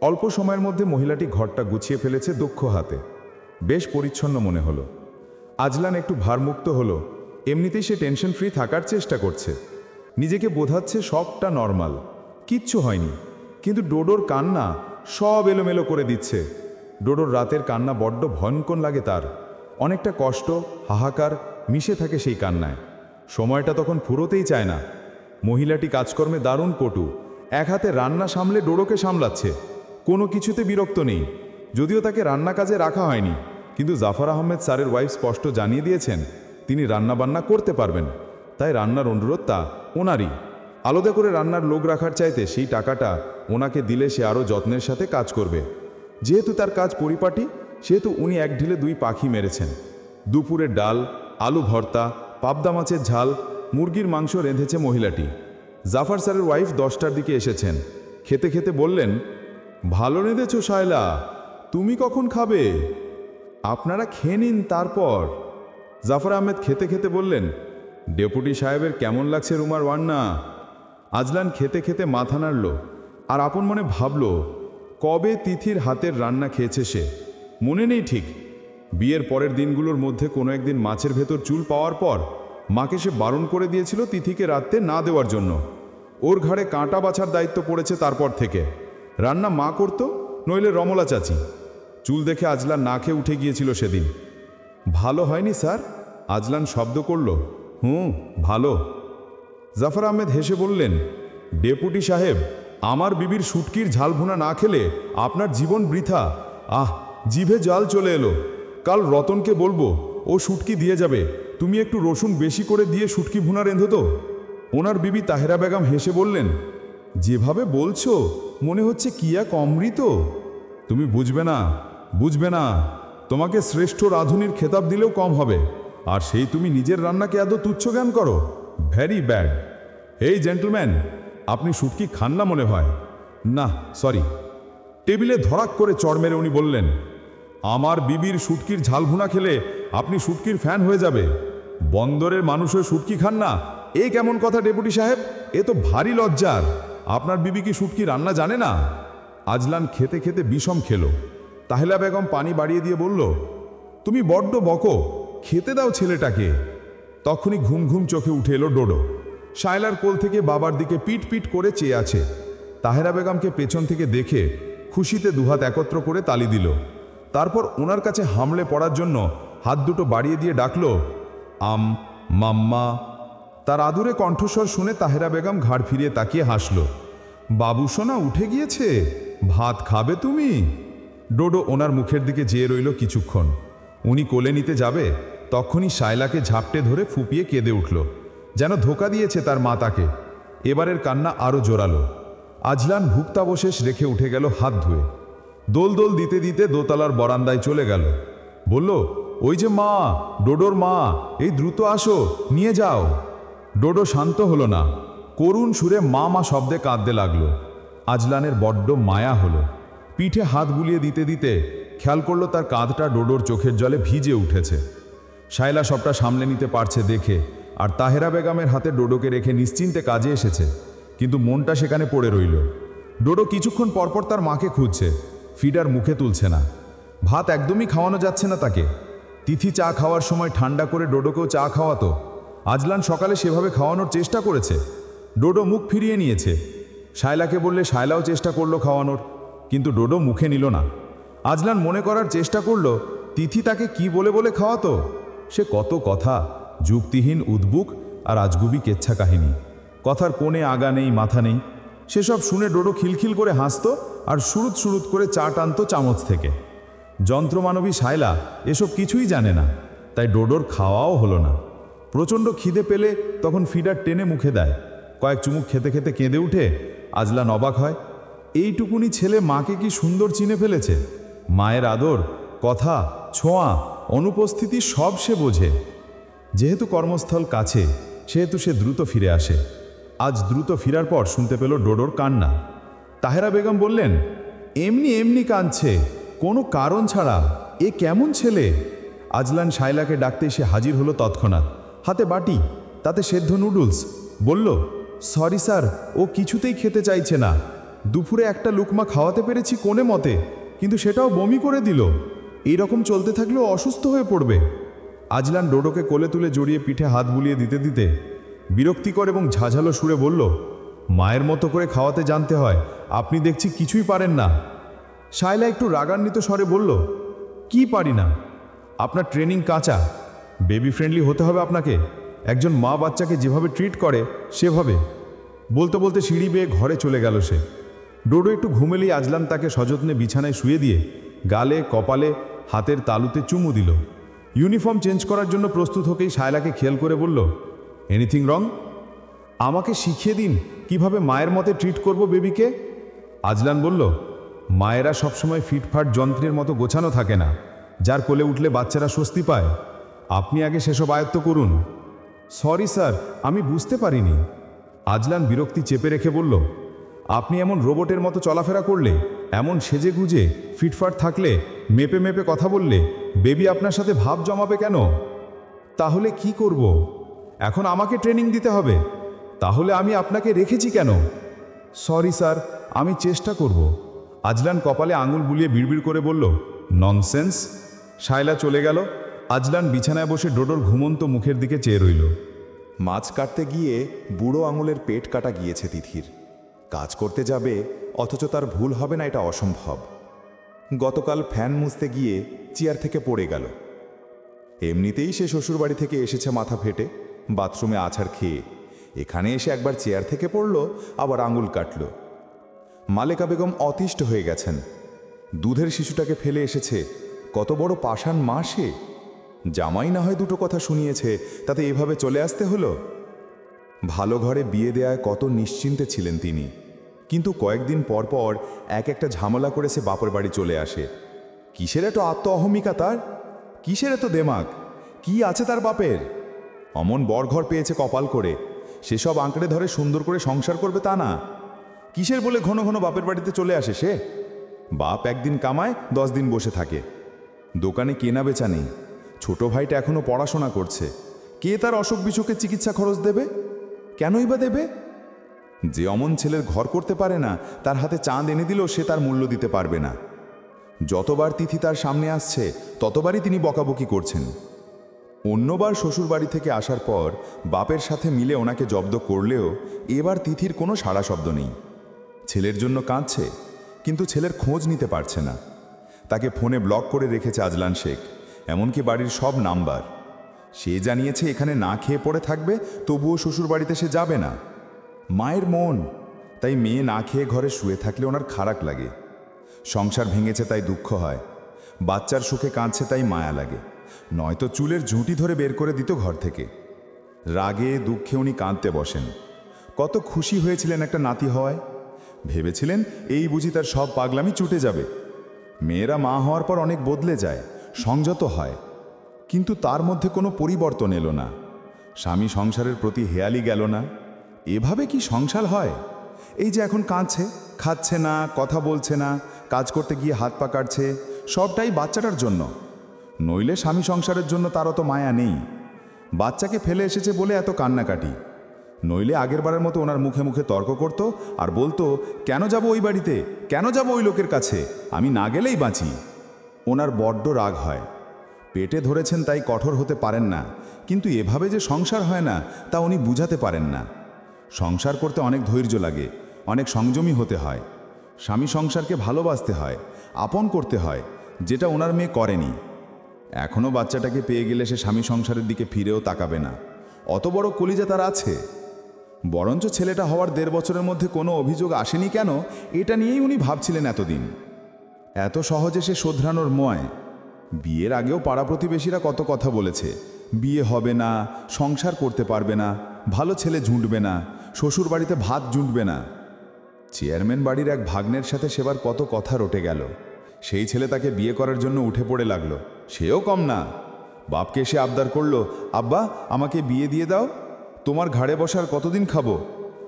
অল্প সময়ের মধ্যে মহিলাটি ঘরটা গুছিয়ে ফেলেছে দক্ষ হাতে। বেশ পরিচ্ছন্ন মনে হলো। আজলান একটু ভারমুক্ত হলো। এমনিতেই সে টেনশন ফ্রি থাকার চেষ্টা করছে। নিজেকে বোঝাচ্ছে সবটা নর্মাল, কিচ্ছু হয়নি। কিন্তু ডোডোর কান্না সব এলোমেলো করে দিচ্ছে। ডোডোর রাতের কান্না বড্ড ভয়ঙ্কর লাগে তার। অনেকটা কষ্ট, হাহাকার মিশে থাকে সেই কান্নায়। সময়টা তখন ফুরোতেই চায় না। মহিলাটি কাজকর্মে দারুণ পটু। এক হাতে রান্না সামলে ডোডোকে সামলাচ্ছে। কোনো কিছুতে বিরক্ত নেই। যদিও তাকে রান্না কাজে রাখা হয়নি, কিন্তু জাফর আহমেদ স্যারের ওয়াইফ স্পষ্ট জানিয়ে দিয়েছেন তিনি রান্নাবান্না করতে পারবেন। তাই রান্নার অনুরোধ তা ওনারই। আলাদা করে রান্নার লোক রাখার চাইতে সেই টাকাটা ওনাকে দিলে সে আরও যত্নের সাথে কাজ করবে। যেহেতু তার কাজ পরিপাটি, সেহেতু উনি এক ঢিলে দুই পাখি মেরেছেন। দুপুরের ডাল, আলু ভর্তা, পাবদা মাছের ঝাল, মুরগির মাংস রেঁধেছে মহিলাটি। জাফর স্যারের ওয়াইফ 10টার দিকে এসেছেন। খেতে খেতে বললেন, ভালো রেঁধেছ শায়লা, তুমি কখন খাবে? আপনারা খেয়ে নিন তারপর। জাফর আহমেদ খেতে খেতে বললেন, ডেপুটি সাহেবের কেমন লাগছে রুমার রান্না? আজলান খেতে খেতে মাথা নাড়ল আর আপন মনে ভাবল, কবে তিথির হাতের রান্না খেয়েছে সে মনে নেই ঠিক। বিয়ের পরের দিনগুলোর মধ্যে কোনো একদিন মাছের ভেতর চুল পাওয়ার পর মাকে সে বারণ করে দিয়েছিল তিথিকে রাঁধতে না দেওয়ার জন্য। ওর ঘাড়ে কাঁটা বাছার দায়িত্ব পড়েছে তারপর থেকে। রান্না মা করত, নইলে রমলা চাচি। চুল দেখে আজলান না খেয়ে উঠে গিয়েছিল সেদিন। ভালো হয়নি স্যার? আজলান শব্দ করল, ভালো। জাফর আহমেদ হেসে বললেন, ডেপুটি সাহেব, আমার বিবির শুটকির ঝাল ভুনা না খেলে আপনার জীবন বৃথা। জিভে জাল চলে এলো। কাল রতনকে বলবো ও শুটকি দিয়ে যাবে। তুমি একটু রসুন বেশি করে দিয়ে শুটকি ভুনা রেঁধো তো। ওনার বিবি তাহেরা বেগম হেসে বললেন, যেভাবে বলছো মনে হচ্ছে কি এক অমৃত। তুমি বুঝবে না। তোমাকে শ্রেষ্ঠ রাঁধুনির খেতাব দিলেও কম হবে। আর সেই তুমি নিজের রান্নাকে এত তুচ্ছ জ্ঞান করো। Vary bad. এই জেন্টলম্যান, আপনি শুটকি খান না মনে হয়। না, সরি। টেবিলে ধরাক করে চড় মেরে উনি বললেন, আমার বিবির শুটকির ঝাল ভুনা খেলে আপনি শুটকির ফ্যান হয়ে যাবে। বন্দরের মানুষও শুটকি খান না, এই কেমন কথা ডেপুটি সাহেব? এ তো ভারী লজ্জার। আপনার বিবি কি শুটকি রান্না জানে না? আজলান খেতে খেতে বিষম খেলো। তাহেলা বেগম পানি বাড়িয়ে দিয়ে বলল, তুমি বড্ড বকো, খেতে দাও ছেলেটাকে। তখনই ঘুম ঘুম চোখে উঠে এলো ডোডো। শায়লার কোল থেকে বাবার দিকে পিট পিট করে চেয়ে আছে। তাহেরা বেগমকে পেছন থেকে দেখে খুশিতে দুহাত একত্র করে তালি দিল। তারপর ওনার কাছে হামলে পড়ার জন্য হাত দুটো বাড়িয়ে দিয়ে ডাকল, মাম্মা। তার আদুরে কণ্ঠস্বর শুনে তাহেরা বেগম ঘাড় ফিরিয়ে তাকিয়ে হাসল। বাবু সোনা উঠে গিয়েছে, ভাত খাবে তুমি? ডোডো ওনার মুখের দিকে চেয়ে রইল কিছুক্ষণ। উনি কোলে নিতে যাবে, তখনই শায়লাকে ঝাপটে ধরে ফুপিয়ে কেঁদে উঠল, যেন ধোকা দিয়েছে তার মা তাকে। এবারের কান্না আরও জোরালো। আজলান ভুক্তাবশেষ রেখে উঠে গেল হাত ধুয়ে। দোল দোল দিতে দিতে দোতলার বরান্দায় চলে গেল। বলল, ওই যে মা, ডোডোর মা, এই দ্রুত আসো, নিয়ে যাও। ডোডো শান্ত হলো না, করুণ সুরে মা মা শব্দে কাঁদতে লাগলো। আজলানের বড্ড মায়া হলো। পিঠে হাত বুলিয়ে দিতে দিতে খেয়াল করলো তার কাঁধটা ডোডোর চোখের জলে ভিজে উঠেছে। শায়লা সবটা সামলে নিতে পারছে দেখে আর তাহেরা বেগমের হাতে ডোডোকে রেখে নিশ্চিন্তে কাজে এসেছে, কিন্তু মনটা সেখানে পড়ে রইল। ডোডো কিছুক্ষণ পরপর তার মাকে খুঁজছে, ফিডার মুখে তুলছে না। ভাত একদমই খাওয়ানো যাচ্ছে না তাকে। তিথি চা খাওয়ার সময় ঠান্ডা করে ডোডোকেও চা খাওয়াতো। আজলান সকালে সেভাবে খাওয়ানোর চেষ্টা করেছে, ডোডো মুখ ফিরিয়ে নিয়েছে। শায়লাকে বললে শায়লাও চেষ্টা করলো খাওয়ানোর, কিন্তু ডোডো মুখে নিল না। আজলান মনে করার চেষ্টা করলো তিথি তাকে কি বলে বলে খাওয়াতো। সে কত কথা, যুক্তিহীন উদ্বুক আর আজগুবি কেচ্ছা কাহিনী। কথার কোণে আগা নেই মাথা নেই। সেসব শুনে ডোডো খিলখিল করে হাসত আর সুরুত সুরুত করে চা টানত চামচ থেকে। যন্ত্রমানবী শায়লা এসব কিছুই জানে না, তাই ডোডোর খাওয়াও হলো না। প্রচণ্ড খিদে পেলে তখন ফিডার টেনে মুখে দেয়। কয়েক চুমুক খেতে খেতে কেঁদে উঠে আজলান অবাক হয়, এইটুকুনি ছেলে মাকে কি সুন্দর চিনে ফেলেছে। মায়ের আদর, কথা, ছোঁয়া, অনুপস্থিতি সব সে বোঝে। যেহেতু কর্মস্থল কাছে, সেহেতু সে দ্রুত ফিরে আসে। আজ দ্রুত ফিরার পর শুনতে পেল ডোডোর কান্না। তাহেরা বেগম বললেন, এমনি এমনি কাঁদছে, কোনো কারণ ছাড়া। এ কেমন ছেলে? আজলান শায়লাকে ডাকতে এসে হাজির হলো তৎক্ষণাৎ, হাতে বাটি, তাতে সেদ্ধ নুডলস। বলল, সরি স্যার, ও কিছুতেই খেতে চাইছে না। দুপুরে একটা লুকমা খাওয়াতে পেরেছি কোনে মতে, কিন্তু সেটাও বমি করে দিল। এই রকম চলতে থাকলেও অসুস্থ হয়ে পড়বে। আজলান ডোডোকে কোলে তুলে জড়িয়ে পিঠে হাত বুলিয়ে দিতে দিতে বিরক্তিকর এবং ঝাঝালো সুরে বলল, মায়ের মতো করে খাওয়াতে জানতে হয়, আপনি দেখছি কিছুই পারেন না। শায়লা একটু রাগান্বিত স্বরে বলল, কি পারি না? আপনার ট্রেনিং কাঁচা। বেবি ফ্রেন্ডলি হতে হবে আপনাকে। একজন মা বাচ্চাকে যেভাবে ট্রিট করে সেভাবে। বলতে বলতে সিঁড়ি বেয়ে ঘরে চলে গেল সে। ডোডো একটু ঘুমেলেই আজলান তাকে সযত্নে বিছানায় শুয়ে দিয়ে গালে, কপালে, হাতের তালুতে চুমু দিল। ইউনিফর্ম চেঞ্জ করার জন্য প্রস্তুত হতেই শায়লাকে খেয়াল করে বলল, এনিথিং রং? আমাকে শিখিয়ে দিন কিভাবে মায়ের মতে ট্রিট করব বেবিকে। আজলান বলল, মায়েরা সবসময় ফিটফাট যন্ত্রের মতো গোছানো থাকে না, যার কোলে উঠলে বাচ্চারা স্বস্তি পায়। আপনি আগে সেসব আয়ত্ত করুন। সরি স্যার, আমি বুঝতে পারিনি। আজলান বিরক্তি চেপে রেখে বলল, আপনি এমন রোবটের মতো চলাফেরা করলে, এমন সেজে গুজে ফিটফাট থাকলে, মেপে মেপে কথা বললে, বেবি আপনার সাথে ভাব জমাবে কেন? তাহলে কি করব? এখন আমাকে ট্রেনিং দিতে হবে? তাহলে আমি আপনাকে রেখেছি কেন? সরি স্যার, আমি চেষ্টা করব। আজলান কপালে আঙুল বুলিয়ে বিড়বিড় করে বলল, ননসেন্স। শায়লা চলে গেল। আজলান বিছানায় বসে ডোডোর ঘুমন্ত মুখের দিকে চেয়ে রইল। মাছ কাটতে গিয়ে বুড়ো আঙুলের পেট কাটা গিয়েছে তিথির। কাজ করতে যাবে অথচ তার ভুল হবে না, এটা অসম্ভব। গতকাল ফ্যান মুছতে গিয়ে চেয়ার থেকে পড়ে গেল। এমনিতেই সে শ্বশুরবাড়ি থেকে এসেছে মাথা ফেটে, বাথরুমে আছাড় খেয়ে। এখানে এসে একবার চেয়ার থেকে পড়ল, আবার আঙুল কাটল। মালেকা বেগম অতিষ্ঠ হয়ে গেছেন। দুধের শিশুটাকে ফেলে এসেছে, কত বড় পাষাণ মা সে। জামাই না হয় দুটো কথা শুনিয়েছে, তাতে এভাবে চলে আসতে হলো। ভালো ঘরে বিয়ে দেয়ায় কত নিশ্চিন্তে ছিলেন তিনি, কিন্তু কয়েকদিন পর পর এক একটা ঝামেলা করে সে বাপের বাড়ি চলে আসে। কিসের এত আত্ম অহমিকা তার? কিসের এত দেমাগ? কি আছে তার বাপের? অমন বরঘর পেয়েছে কপাল করে, সেসব আঁকড়ে ধরে সুন্দর করে সংসার করবে তা না। কিসের বলে ঘন ঘন বাপের বাড়িতে চলে আসে সে? বাপ একদিন কামায়, 10 দিন বসে থাকে। দোকানে কেনা বেচা নেই। ছোট ভাইটা এখনো পড়াশোনা করছে। কে তার অসুখ বিসুখের চিকিৎসা খরচ দেবে? কেনই বা দেবে? যে অমন ছেলের ঘর করতে পারে না, তার হাতে চাঁদ এনে দিলেও সে তার মূল্য দিতে পারবে না। যতবার তিথি তার সামনে আসছে, ততবারই তিনি বকাবকি করছেন। অন্যবার শ্বশুরবাড়ি থেকে আসার পর বাপের সাথে মিলে ওনাকে জব্দ করলেও এবার তিথির কোনো সাড়া শব্দ নেই। ছেলের জন্য কাঁদছে, কিন্তু ছেলের খোঁজ নিতে পারছে না। তাকে ফোনে ব্লক করে রেখেছে আজলান শেখ, এমনকি বাড়ির সব নাম্বার। সে জানিয়েছে এখানে না খেয়ে পড়ে থাকবে, তবুও শ্বশুরবাড়িতে সে যাবে না। মায়ের মন, তাই মেয়ে না খেয়ে ঘরে শুয়ে থাকলে ওনার খারাপ লাগে। সংসার ভেঙেছে তাই দুঃখ হয়, বাচ্চার সুখে কাঁদছে তাই মায়া লাগে। নয়তো চুলের ঝুঁটি ধরে বের করে দিত ঘর থেকে। রাগে দুঃখে উনি কাঁদতে বসেন। কত খুশি হয়েছিলেন একটা নাতি হওয়ায়। ভেবেছিলেন এই বুঝি তার সব পাগলামি চুটে যাবে। মেয়েরা মা হওয়ার পর অনেক বদলে যায়, সংযত হয়, কিন্তু তার মধ্যে কোনো পরিবর্তন এলো না। স্বামী সংসারের প্রতি হেয়ালি গেল না। এভাবে কি সংসার হয়? এই যে এখন কাঁদছে, খাচ্ছে না, কথা বলছে না, কাজ করতে গিয়ে হাত পা কাটছে, সবটাই বাচ্চাটার জন্য। নইলে স্বামী সংসারের জন্য তার অত মায়া নেই। বাচ্চাকে ফেলে এসেছে বলে এত কান্নাকাটি। নইলে আগেরবারের মতো ওনার মুখে মুখে তর্ক করত আর বলতো, কেন যাব ওই বাড়িতে, কেন যাব ওই লোকের কাছে, আমি না গেলেই বাঁচি। ওনার বড্ড রাগ হয়। পেটে ধরেছেন তাই কঠোর হতে পারেন না, কিন্তু এভাবে যে সংসার হয় না তা উনি বুঝাতে পারেন না। সংসার করতে অনেক ধৈর্য লাগে, অনেক সংযমী হতে হয়। স্বামী সংসারকে ভালোবাসতে হয়, আপন করতে হয়, যেটা ওনার মেয়ে করেনি। এখনও বাচ্চাটাকে পেয়ে গেলে সে স্বামী সংসারের দিকে ফিরেও তাকাবে না। অত বড় কলিজা তার আছে। বরঞ্চ ছেলেটা হওয়ার 1.5 বছরের মধ্যে কোনো অভিযোগ আসেনি কেন, এটা নিয়েই উনি ভাবছিলেন এতদিন। এত সহজে সে শোধরানোর ময়। বিয়ের আগেও পাড়া প্রতিবেশীরা কত কথা বলেছে, বিয়ে হবে না, সংসার করতে পারবে না, ভালো ছেলে জুটবে না, শ্বশুর বাড়িতে ভাত জুটবে না। চেয়ারম্যান বাড়ির এক ভাগ্নের সাথে সেবার কত কথা রটে গেল। সেই ছেলে তাকে বিয়ে করার জন্য উঠে পড়ে লাগলো। সেও কম না। বাপকে এসে আবদার করলো, আব্বা আমাকে বিয়ে দিয়ে দাও, তোমার ঘাড়ে বসার কতদিন খাবো,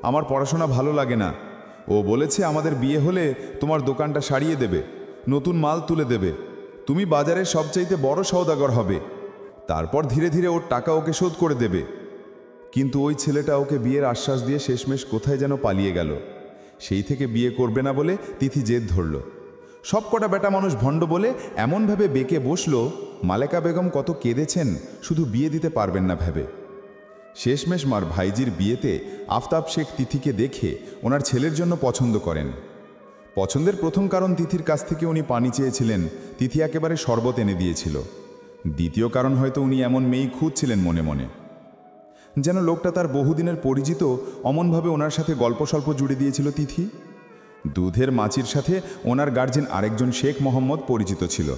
আমার পড়াশোনা ভালো লাগে না। ও বলেছে আমাদের বিয়ে হলে তোমার দোকানটা সারিয়ে দেবে, নতুন মাল তুলে দেবে, তুমি বাজারের সবচাইতে বড় সওদাগর হবে, তারপর ধীরে ধীরে ওর টাকা ওকে শোধ করে দেবে। কিন্তু ওই ছেলেটা ওকে বিয়ের আশ্বাস দিয়ে শেষমেশ কোথায় যেন পালিয়ে গেল। সেই থেকে বিয়ে করবে না বলে তিথি জেদ ধরল। সব কটা বেটা মানুষ ভণ্ড বলে এমনভাবে বেঁকে বসল, মালেকা বেগম কত কেঁদেছেন শুধু বিয়ে দিতে পারবেন না ভেবে। শেষমেশ মার ভাইজির বিয়েতে আফতাব শেখ তিথিকে দেখে ওনার ছেলের জন্য পছন্দ করেন। পছন্দের প্রথম কারণ তিথির কাছ থেকে উনি পানি চেয়েছিলেন, তিথি একেবারে শরবত এনে দিয়েছিল। দ্বিতীয় কারণ হয়তো উনি এমন মেয়েই খুঁজছিলেন মনে মনে। যেন লোকটা তার বহুদিনের পরিচিত, অমনভাবে ওনার সাথে গল্প স্বল্প জুড়ে দিয়েছিল তিথি। দুধের মাছির সাথে ওনার গার্জেন আরেকজন শেখ মোহাম্মদ পরিচিত ছিল।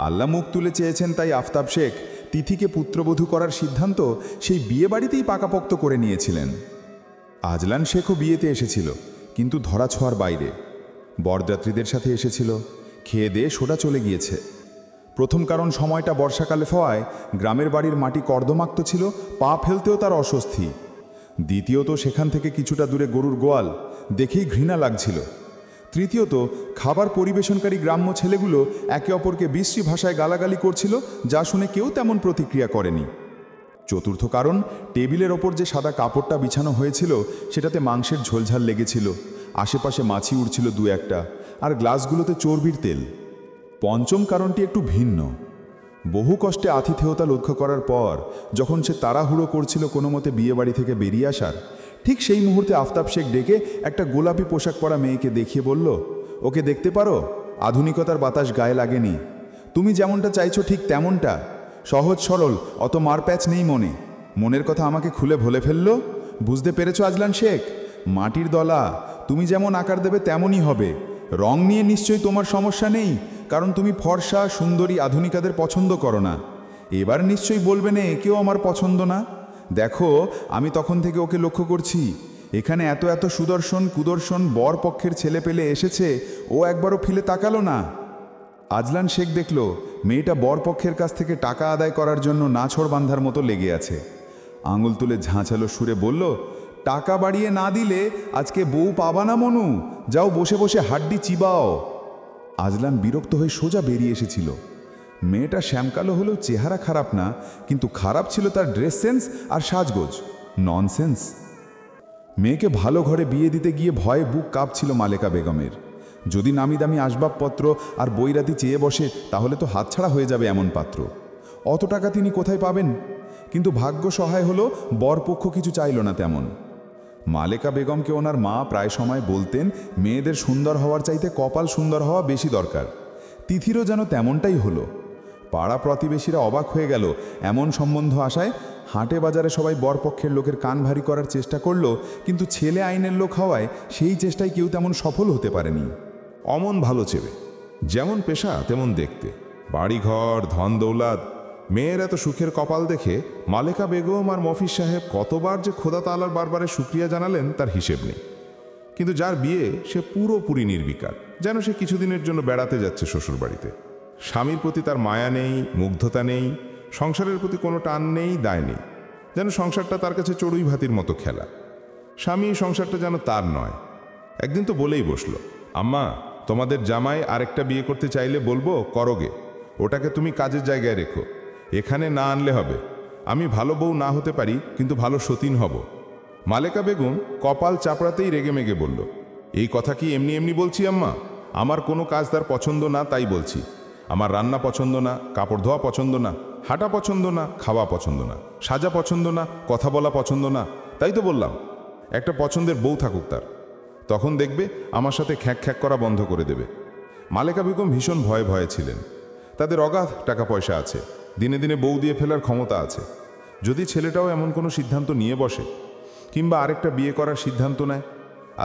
আল্লাহ মুখ তুলে চেয়েছেন তাই আফতাব শেখ তিথিকে পুত্রবধূ করার সিদ্ধান্ত সেই বিয়ে বাড়িতেই পাকাপোক্ত করে নিয়েছিলেন। আজলান শেখও বিয়েতে এসেছিল, কিন্তু ধরাছোঁয়ার বাইরে। বরযাত্রীদের সাথে এসেছিল, খেয়ে দিয়ে সোডা চলে গিয়েছে। প্রথম কারণ সময়টা বর্ষাকালে হওয়ায় গ্রামের বাড়ির মাটি কর্দমাক্ত ছিল, পা ফেলতেও তার অস্বস্তি। দ্বিতীয়ত সেখান থেকে কিছুটা দূরে গরুর গোয়াল, দেখেই ঘৃণা লাগছিল। তৃতীয়ত খাবার পরিবেশনকারী গ্রাম্য ছেলেগুলো একে অপরকে বিশ্রী ভাষায় গালাগালি করছিল, যা শুনে কেউ তেমন প্রতিক্রিয়া করেনি। চতুর্থ কারণ, টেবিলের ওপর যে সাদা কাপড়টা বিছানো হয়েছিল সেটাতে মাংসের ঝোলঝাল লেগেছিল, আশেপাশে মাছি উড়ছিল দু একটা, আর গ্লাসগুলোতে চর্বির তেল। পঞ্চম কারণটি একটু ভিন্ন। বহু কষ্টে আতিথেয়তা লক্ষ্য করার পর যখন সে তাড়াহুড়ো করছিল কোনো মতে বিয়েবাড়ি থেকে বেরিয়ে আসার, ঠিক সেই মুহূর্তে আফতাব শেখ ডেকে একটা গোলাপি পোশাক পরা মেয়েকে দেখিয়ে বলল, ওকে দেখতে পারো, আধুনিকতার বাতাস গায়ে লাগেনি, তুমি যেমনটা চাইছো ঠিক তেমনটা, সহজ সরল, অত মারপ্যাচ নেই মনে। মনের কথা আমাকে খুলে বলে ফেললো। বুঝতে পেরেছো আজলান শেখ? মাটির দলা, তুমি যেমন আকার দেবে তেমনই হবে। রং নিয়ে নিশ্চয়ই তোমার সমস্যা নেই, কারণ তুমি ফর্সা সুন্দরী আধুনিকাদের পছন্দ করো না। এবার নিশ্চয়ই বলবে না একেও আমার পছন্দ না। দেখো, আমি তখন থেকে ওকে লক্ষ্য করছি, এখানে এত এত সুদর্শন কুদর্শন বর পক্ষের ছেলে পেলে এসেছে, ও একবারও ফিরে তাকালো না। আজলান শেখ দেখল মেয়েটা বর পক্ষের কাছ থেকে টাকা আদায় করার জন্য নাছড় বাঁধার মতো লেগে আছে। আঙুল তুলে ঝাঁঝালো সুরে বলল, টাকা বাড়িয়ে না দিলে আজকে বউ পাবা না মনু, যাও বসে বসে হাড্ডি চিবাও। আজলান বিরক্ত হয়ে সোজা বেরিয়ে এসেছিল। মেয়েটা শ্যামকালো হলেও চেহারা খারাপ না, কিন্তু খারাপ ছিল তার ড্রেস সেন্স আর সাজগোজ। ননসেন্স। মেয়েকে ভালো ঘরে বিয়ে দিতে গিয়ে ভয়ে বুক কাঁপছিল মালেকা বেগমের। যদি নামি দামি আসবাবপত্র আর বৈরাতি চেয়ে বসে তাহলে তো হাতছাড়া হয়ে যাবে এমন পাত্র। অত টাকা তিনি কোথায় পাবেন? কিন্তু ভাগ্য সহায় হলো, বরপক্ষ কিছু চাইল না তেমন। মালেকা বেগমকে ওনার মা প্রায় সময় বলতেন, মেয়েদের সুন্দর হওয়ার চাইতে কপাল সুন্দর হওয়া বেশি দরকার। তিথিরও যেন তেমনটাই হলো। পাড়া প্রতিবেশীরা অবাক হয়ে গেল এমন সম্বন্ধ আসায়। হাটে বাজারে সবাই বরপক্ষের লোকের কান ভারী করার চেষ্টা করল, কিন্তু ছেলে আইনের লোক হওয়ায় সেই চেষ্টায় কেউ তেমন সফল হতে পারেনি। অমন ভালো ছেলে, যেমন পেশা তেমন দেখতে, বাড়িঘর ধন দৌলাত, মেয়ের এত সুখের কপাল দেখে মালেকা বেগম আর মফিজ সাহেব কতবার যে খোদা তাআলার বারবারে শুকরিয়া জানালেন তার হিসেব নেই। কিন্তু যার বিয়ে সে পুরোপুরি নির্বিকার, যেন সে কিছুদিনের জন্য বেড়াতে যাচ্ছে শ্বশুরবাড়িতে। স্বামীর প্রতি তার মায়া নেই, মুগ্ধতা নেই, সংসারের প্রতি কোনো টান নেই, দায় নেই। যেন সংসারটা তার কাছে চড়ুই ভাতির মতো খেলা। স্বামী সংসারটা যেন তার নয়। একদিন তো বলেই বসলো, আম্মা, তোমাদের জামাই আরেকটা বিয়ে করতে চাইলে বলবো করোগে, ওটাকে তুমি কাজের জায়গায় রেখো, এখানে না আনলে হবে। আমি ভালো বউ না হতে পারি, কিন্তু ভালো সতীন হব। মালেকা বেগম কপাল চাপড়াতেই রেগে মেগে বলল, এই কথা কি এমনি এমনি বলছি আম্মা? আমার কোনো কাজ তার পছন্দ না তাই বলছি। আমার রান্না পছন্দ না, কাপড় ধোয়া পছন্দ না, হাঁটা পছন্দ না, খাওয়া পছন্দ না, সাজা পছন্দ না, কথা বলা পছন্দ না, তাই তো বললাম একটা পছন্দের বউ থাকুক তার। তখন দেখবে আমার সাথে খ্যাঁক খ্যাঁক করা বন্ধ করে দেবে। মালেকা বেগম ভীষণ ভয়ে ভয়ে ছিলেন। তাদের অগাধ টাকা পয়সা আছে, দিনে দিনে বউ দিয়ে ফেলার ক্ষমতা আছে। যদি ছেলেটাও এমন কোনো সিদ্ধান্ত নিয়ে বসে, কিংবা আরেকটা বিয়ে করার সিদ্ধান্ত নেয়,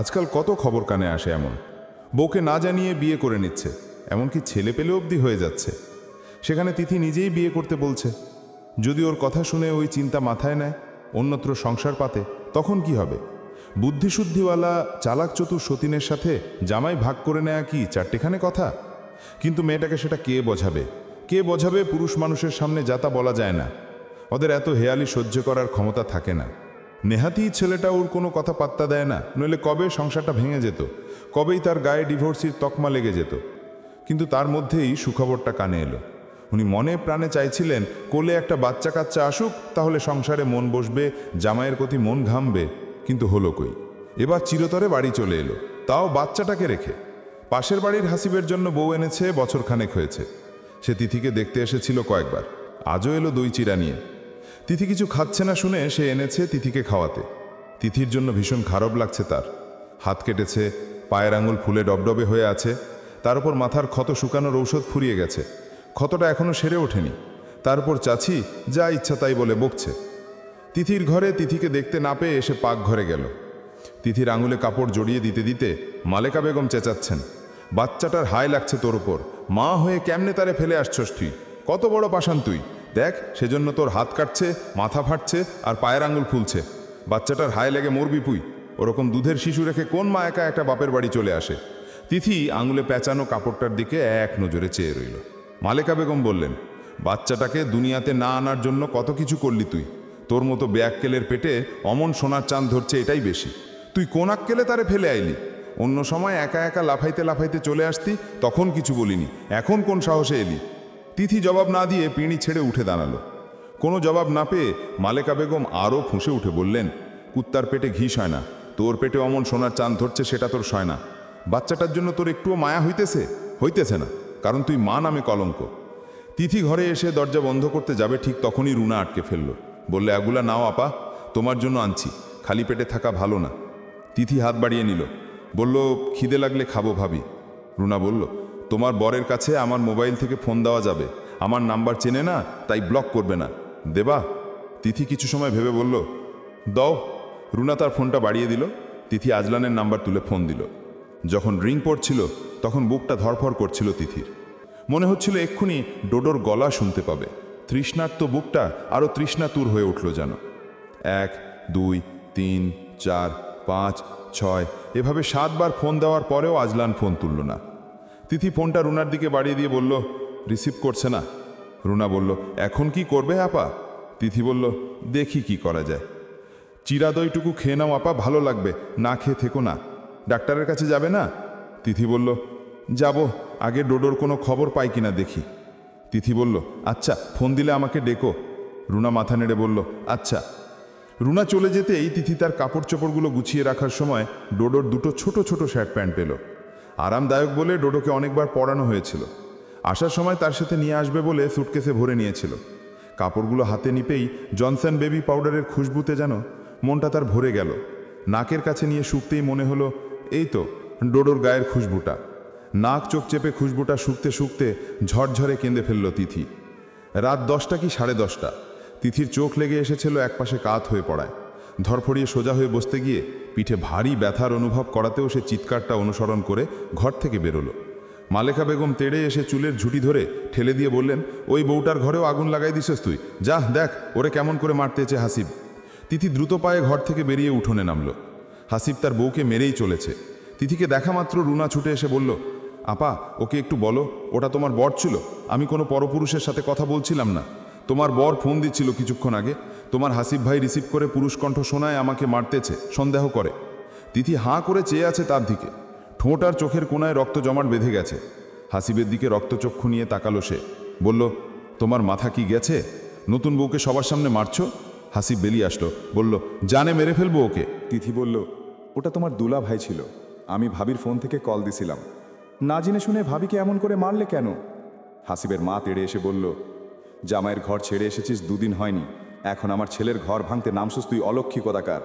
আজকাল কত খবর কানে আসে এমন, বউকে না জানিয়ে বিয়ে করে নিচ্ছে, এমনকি ছেলে পেলে অবধি হয়ে যাচ্ছে। সেখানে তিথি নিজেই বিয়ে করতে বলছে। যদি ওর কথা শুনে ওই চিন্তা মাথায় নেয়, অন্যত্র সংসার পাতে, তখন কি হবে? বুদ্ধিশুদ্ধিওয়ালা চালাক চতুর সতীনের সাথে জামাই ভাগ করে নেয়া কি চারটেখানে কথা? কিন্তু মেয়েটাকে সেটা কে বোঝাবে? কে বোঝাবে? পুরুষ মানুষের সামনে যাতা বলা যায় না, ওদের এত হেয়ালি সহ্য করার ক্ষমতা থাকে না। নেহাতি ছেলেটা ওর কোনো কথা পাত্তা দেয় না, নইলে কবে সংসারটা ভেঙে যেত, কবেই তার গায়ে ডিভোর্সির তকমা লেগে যেত। কিন্তু তার মধ্যেই সুখবরটা কানে এলো। উনি মনে প্রাণে চাইছিলেন কোলে একটা বাচ্চা কাচ্চা আসুক, তাহলে সংসারে মন বসবে, জামাইয়ের প্রতি মন ঘামবে। কিন্তু হলো কই? এবার চিরতরে বাড়ি চলে এলো। তাও বাচ্চাটাকে রেখে। পাশের বাড়ির হাসিবের জন্য বউ এনেছে, বছরখানেক হয়েছে। সে তিথিকে দেখতে এসেছিল কয়েকবার, আজও এলো দই চিড়া নিয়ে। তিথি কিছু খাচ্ছে না শুনে সে এনেছে তিথিকে খাওয়াতে। তিথির জন্য ভীষণ খারাপ লাগছে তার। হাত কেটেছে, পায়ের আঙুল ফুলে ডবডবে হয়ে আছে, তার উপর মাথার ক্ষত শুকানোর ঔষধ ফুরিয়ে গেছে, ক্ষতটা এখনও সেরে ওঠেনি। তার উপর চাচি যা ইচ্ছা তাই বলে বকছে। তিথির ঘরে তিথিকে দেখতে না পেয়ে এসে পাকঘরে গেল। তিথির আঙুলে কাপড় জড়িয়ে দিতে দিতে মালেকা বেগম চেঁচাচ্ছেন, বাচ্চাটার হায় লাগছে তোর ওপর, মা হয়ে কেমনে তারে ফেলে আসছস তুই, কত বড় পাষাণ তুই, দেখ সেজন্য তোর হাত কাটছে, মাথা ফাটছে আর পায়ের আঙুল ফুলছে, বাচ্চাটার হায় লেগে মরবি পুই, ওরকম দুধের শিশু রেখে কোন মা একা একটা বাপের বাড়ি চলে আসে। তিথি আঙুলে পেঁচানো কাপড়টার দিকে এক নজরে চেয়ে রইল। মালেকা বেগম বললেন, বাচ্চাটাকে দুনিয়াতে না আনার জন্য কত কিছু করলি তুই, তোর মতো ব্যাককেলের পেটে অমন সোনার চাঁদ ধরছে এটাই বেশি, তুই কোন আক্কেলে তারে ফেলে আইলি, অন্য সময় একা একা লাফাইতে লাফাইতে চলে আসতি তখন কিছু বলিনি, এখন কোন সাহসে এলি। তিথি জবাব না দিয়ে পিঁড়ি ছেড়ে উঠে দাঁড়ালো। কোনো জবাব না পেয়ে মালেকা বেগম আরও ফুঁসে উঠে বললেন, কুত্তার পেটে ঘি সয় না, তোর পেটে অমন সোনার চাঁদ ধরছে সেটা তোর সয় না, বাচ্চাটার জন্য তোর একটুও মায়া হইতেছে না, কারণ তুই মা নামে কলঙ্ক। তিথি ঘরে এসে দরজা বন্ধ করতে যাবে ঠিক তখনই রুনা আটকে ফেলল। বললে, এগুলা নাও আপা, তোমার জন্য আনছি, খালি পেটে থাকা ভালো না। তিথি হাত বাড়িয়ে নিল, বলল, খিদে লাগলে খাবো ভাবি। রুনা বলল, তোমার বরের কাছে আমার মোবাইল থেকে ফোন দেওয়া যাবে, আমার নাম্বার চেনে না তাই ব্লক করবে না, দেবা? তিথি কিছু সময় ভেবে বলল, দাও। রুনা তার ফোনটা বাড়িয়ে দিল। তিথি আজলানের নাম্বার তুলে ফোন দিল। যখন রিং পড়ছিল তখন বুকটা ধরফর করছিল তিথির। মনে হচ্ছিল এক্ষুনি ডোডোর গলা শুনতে পাবে। তৃষ্ণার্ত বুকটা আরও তৃষ্ণাতুর হয়ে উঠল যেন। 1, 2, 3, 4, 5, 6 এভাবে 7 বার ফোন দেওয়ার পরেও আজলান ফোন তুলল না। তিথি ফোনটা রুনার দিকে বাড়িয়ে দিয়ে বলল, রিসিভ করছে না। রুনা বলল, এখন কি করবে আপা? তিথি বলল, দেখি কি করা যায়। চিরা দইটুকু খেয়ে নাও আপা, ভালো লাগবে, না খেয়ে থেকো না। ডাক্তারের কাছে যাবে না? তিথি বলল, যাব, আগে ডোডোর কোনো খবর পাই কিনা দেখি। তিথি বলল, আচ্ছা, ফোন দিলে আমাকে ডেকো। রুনা মাথা নেড়ে বলল, আচ্ছা। রুনা চলে যেতেই তিথি তার কাপড় চোপড়গুলো গুছিয়ে রাখার সময় ডোডোর দুটো ছোট ছোট শার্ট প্যান্ট পেল। আরামদায়ক বলে ডোডোকে অনেকবার পরানো হয়েছিল। আসার সময় তার সাথে নিয়ে আসবে বলে সুটকেসে ভরে নিয়েছিল। কাপড়গুলো হাতে নিপেই জনসন বেবি পাউডারের খুশবুতে যেন মনটা তার ভরে গেল। নাকের কাছে নিয়ে শুকতেই মনে হলো, এই তো ডোডোর গায়ের খুশবুটা। নাক চোখ চেপে খুশবুটা শুকতে শুকতে ঝরঝরে কেঁদে ফেলল তিথি। রাত 10টা কি 10:30। তিথির চোখ লেগে এসেছিল একপাশে কাত হয়ে পড়ায়। ধরফড়িয়ে সোজা হয়ে বসতে গিয়ে পিঠে ভারী ব্যথার অনুভব করাতেও সে চিৎকারটা অনুসরণ করে ঘর থেকে বেরোলো। মালেকা বেগম তেড়ে এসে চুলের ঝুঁটি ধরে ঠেলে দিয়ে বললেন, ওই বউটার ঘরেও আগুন লাগাই দিছিস তুই, যা দেখ ওরে কেমন করে মারতেছে হাসিব। তিথি দ্রুত পায়ে ঘর থেকে বেরিয়ে উঠোনে নামল। হাসিব তার বউকে মেরেই চলেছে। তিথিকে দেখা মাত্র রুনা ছুটে এসে বলল, আপা ওকে একটু বলো, ওটা তোমার বর ছিল, আমি কোনো পরপুরুষের সাথে কথা বলছিলাম না। তোমার বর ফোন দিচ্ছিল কিছুক্ষণ আগে, তোমার হাসিব ভাই রিসিভ করে পুরুষ কণ্ঠ শোনায় আমাকে মারতেছে, সন্দেহ করে। তিথি হাঁ করে চেয়ে আছে তার দিকে। ঠোঁট আর চোখের কোনায় রক্ত জমাট বেঁধে গেছে। হাসিবের দিকে রক্তচক্ষু নিয়ে তাকালো সে। বলল, তোমার মাথা কি গেছে? নতুন বউকে সবার সামনে মারছ? হাসিব বেরিয়ে আসলো, বলল, জানে মেরে ফেলবো ওকে। তিথি বলল, ওটা তোমার দুলা ভাই ছিল, আমি ভাবির ফোন থেকে কল দিছিলাম, না জেনে শুনে ভাবিকে এমন করে মারলে কেন? হাসিবের মা তেড়ে এসে বলল, জামাইয়ের ঘর ছেড়ে এসেছিস 2 দিন হয়নি, এখন আমার ছেলের ঘর ভাঙতে নামছিস তুই অলক্ষী কদাকার।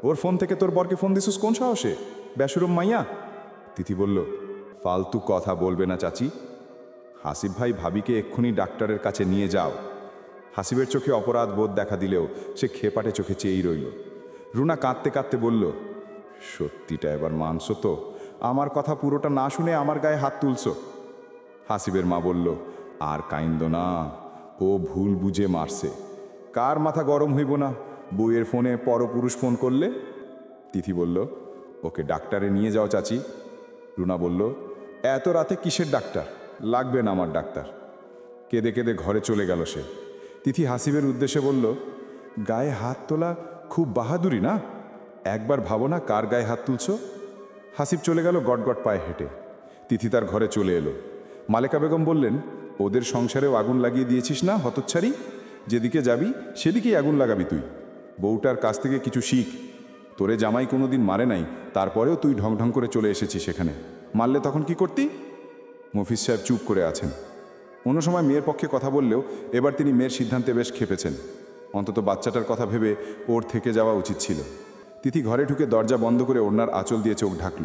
ওর ফোন থেকে তোর বরকে ফোন দিছিস কোন সাহসে, বেশরম মাইয়া? তিথি বলল, ফালতু কথা বলবে না চাচি। হাসিব ভাই ভাবিকে এক্ষুনি ডাক্তারের কাছে নিয়ে যাও। হাসিবের চোখে অপরাধ বোধ দেখা দিলেও সে খেপাটে চোখে চেয়েই রইল। রুনা কাঁদতে কাঁদতে বলল, সত্যিটা এবার মানছো তো? আমার কথা পুরোটা না শুনে আমার গায়ে হাত তুলছো। হাসিবের মা বলল, আর কাইন্দ না, ও ভুল বুঝে মারছে, কার মাথা গরম হইব না বউয়ের ফোনে পরপুরুষ ফোন করলে? তিথি বলল, ওকে ডাক্তারে নিয়ে যাও চাচি। রুনা বলল, এত রাতে কিসের ডাক্তার, লাগবে না আমার ডাক্তার। কেঁদে কেঁদে ঘরে চলে গেল সে। তিথি হাসিবের উদ্দেশ্যে বলল, গায়ে হাত তোলা খুব বাহাদুরি না, একবার ভাবো না কার গায়ে হাত তুলছ। হাসিব চলে গেল গটগট পায়ে হেঁটে। তিথি তার ঘরে চলে এলো। মালেকা বেগম বললেন, ওদের সংসারেও আগুন লাগিয়ে দিয়েছিস না হতচ্ছাড়ি, যেদিকে যাবি সেদিকেই আগুন লাগাবি তুই, বউটার কাছ থেকে কিছু শিখ। তোরে জামাই কোনোদিন মারে নাই, তারপরেও তুই ঢং ঢং করে চলে এসেছিস সেখানে। মারলে তখন কি করতি? মফিজ সাহেব চুপ করে আছেন। অন্য সময় মেয়ের পক্ষে কথা বললেও এবার তিনি মেয়ের সিদ্ধান্তে বেশ ক্ষেপেছেন। অন্তত বাচ্চাটার কথা ভেবে ওর থেকে যাওয়া উচিত ছিল। তিথি ঘরে ঢুকে দরজা বন্ধ করে ওড়নার আঁচল দিয়ে চোখ ঢাকল।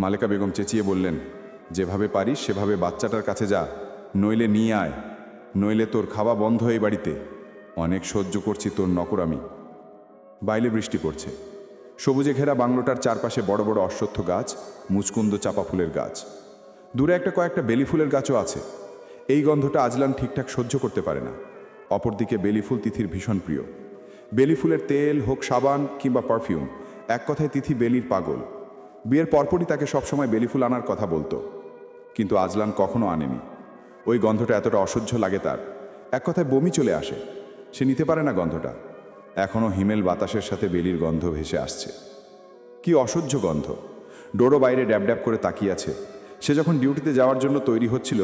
মালেকা বেগম চেঁচিয়ে বললেন, যেভাবে পারিস সেভাবে বাচ্চাটার কাছে যা, নইলে নিয়ে আয়, নইলে তোর খাওয়া বন্ধ এই বাড়িতে। অনেক সহ্য করছি তোর নকরামি। বাইরে বৃষ্টি পড়ছে। সবুজে ঘেরা বাংলোটার চারপাশে বড় বড় অশ্বত্থ গাছ, মুচকুন্দ চাপা ফুলের গাছ, দূরে কয়েকটা বেলি ফুলের গাছও আছে। এই গন্ধটা আজলান ঠিকঠাক সহ্য করতে পারে না। অপরদিকে বেলি ফুল তিথির ভীষণ প্রিয়। বেলি ফুলের তেল হোক, সাবান কিংবা পারফিউম, এক কথায় তিথি বেলির পাগল। বিয়ের পরপরই তাকে সবসময় বেলি ফুল আনার কথা বলতো, কিন্তু আজলান কখনো আনেনি। ওই গন্ধটা এতটা অসহ্য লাগে তার, এক কথায় বমি চলে আসে। সে নিতে পারে না গন্ধটা। এখনও হিমেল বাতাসের সাথে বেলির গন্ধ ভেসে আসছে। কি অসহ্য গন্ধ! ডোরো বাইরে ড্যাব ড্যাব করে তাকিয়ে আছে। সে যখন ডিউটিতে যাওয়ার জন্য তৈরি হচ্ছিল,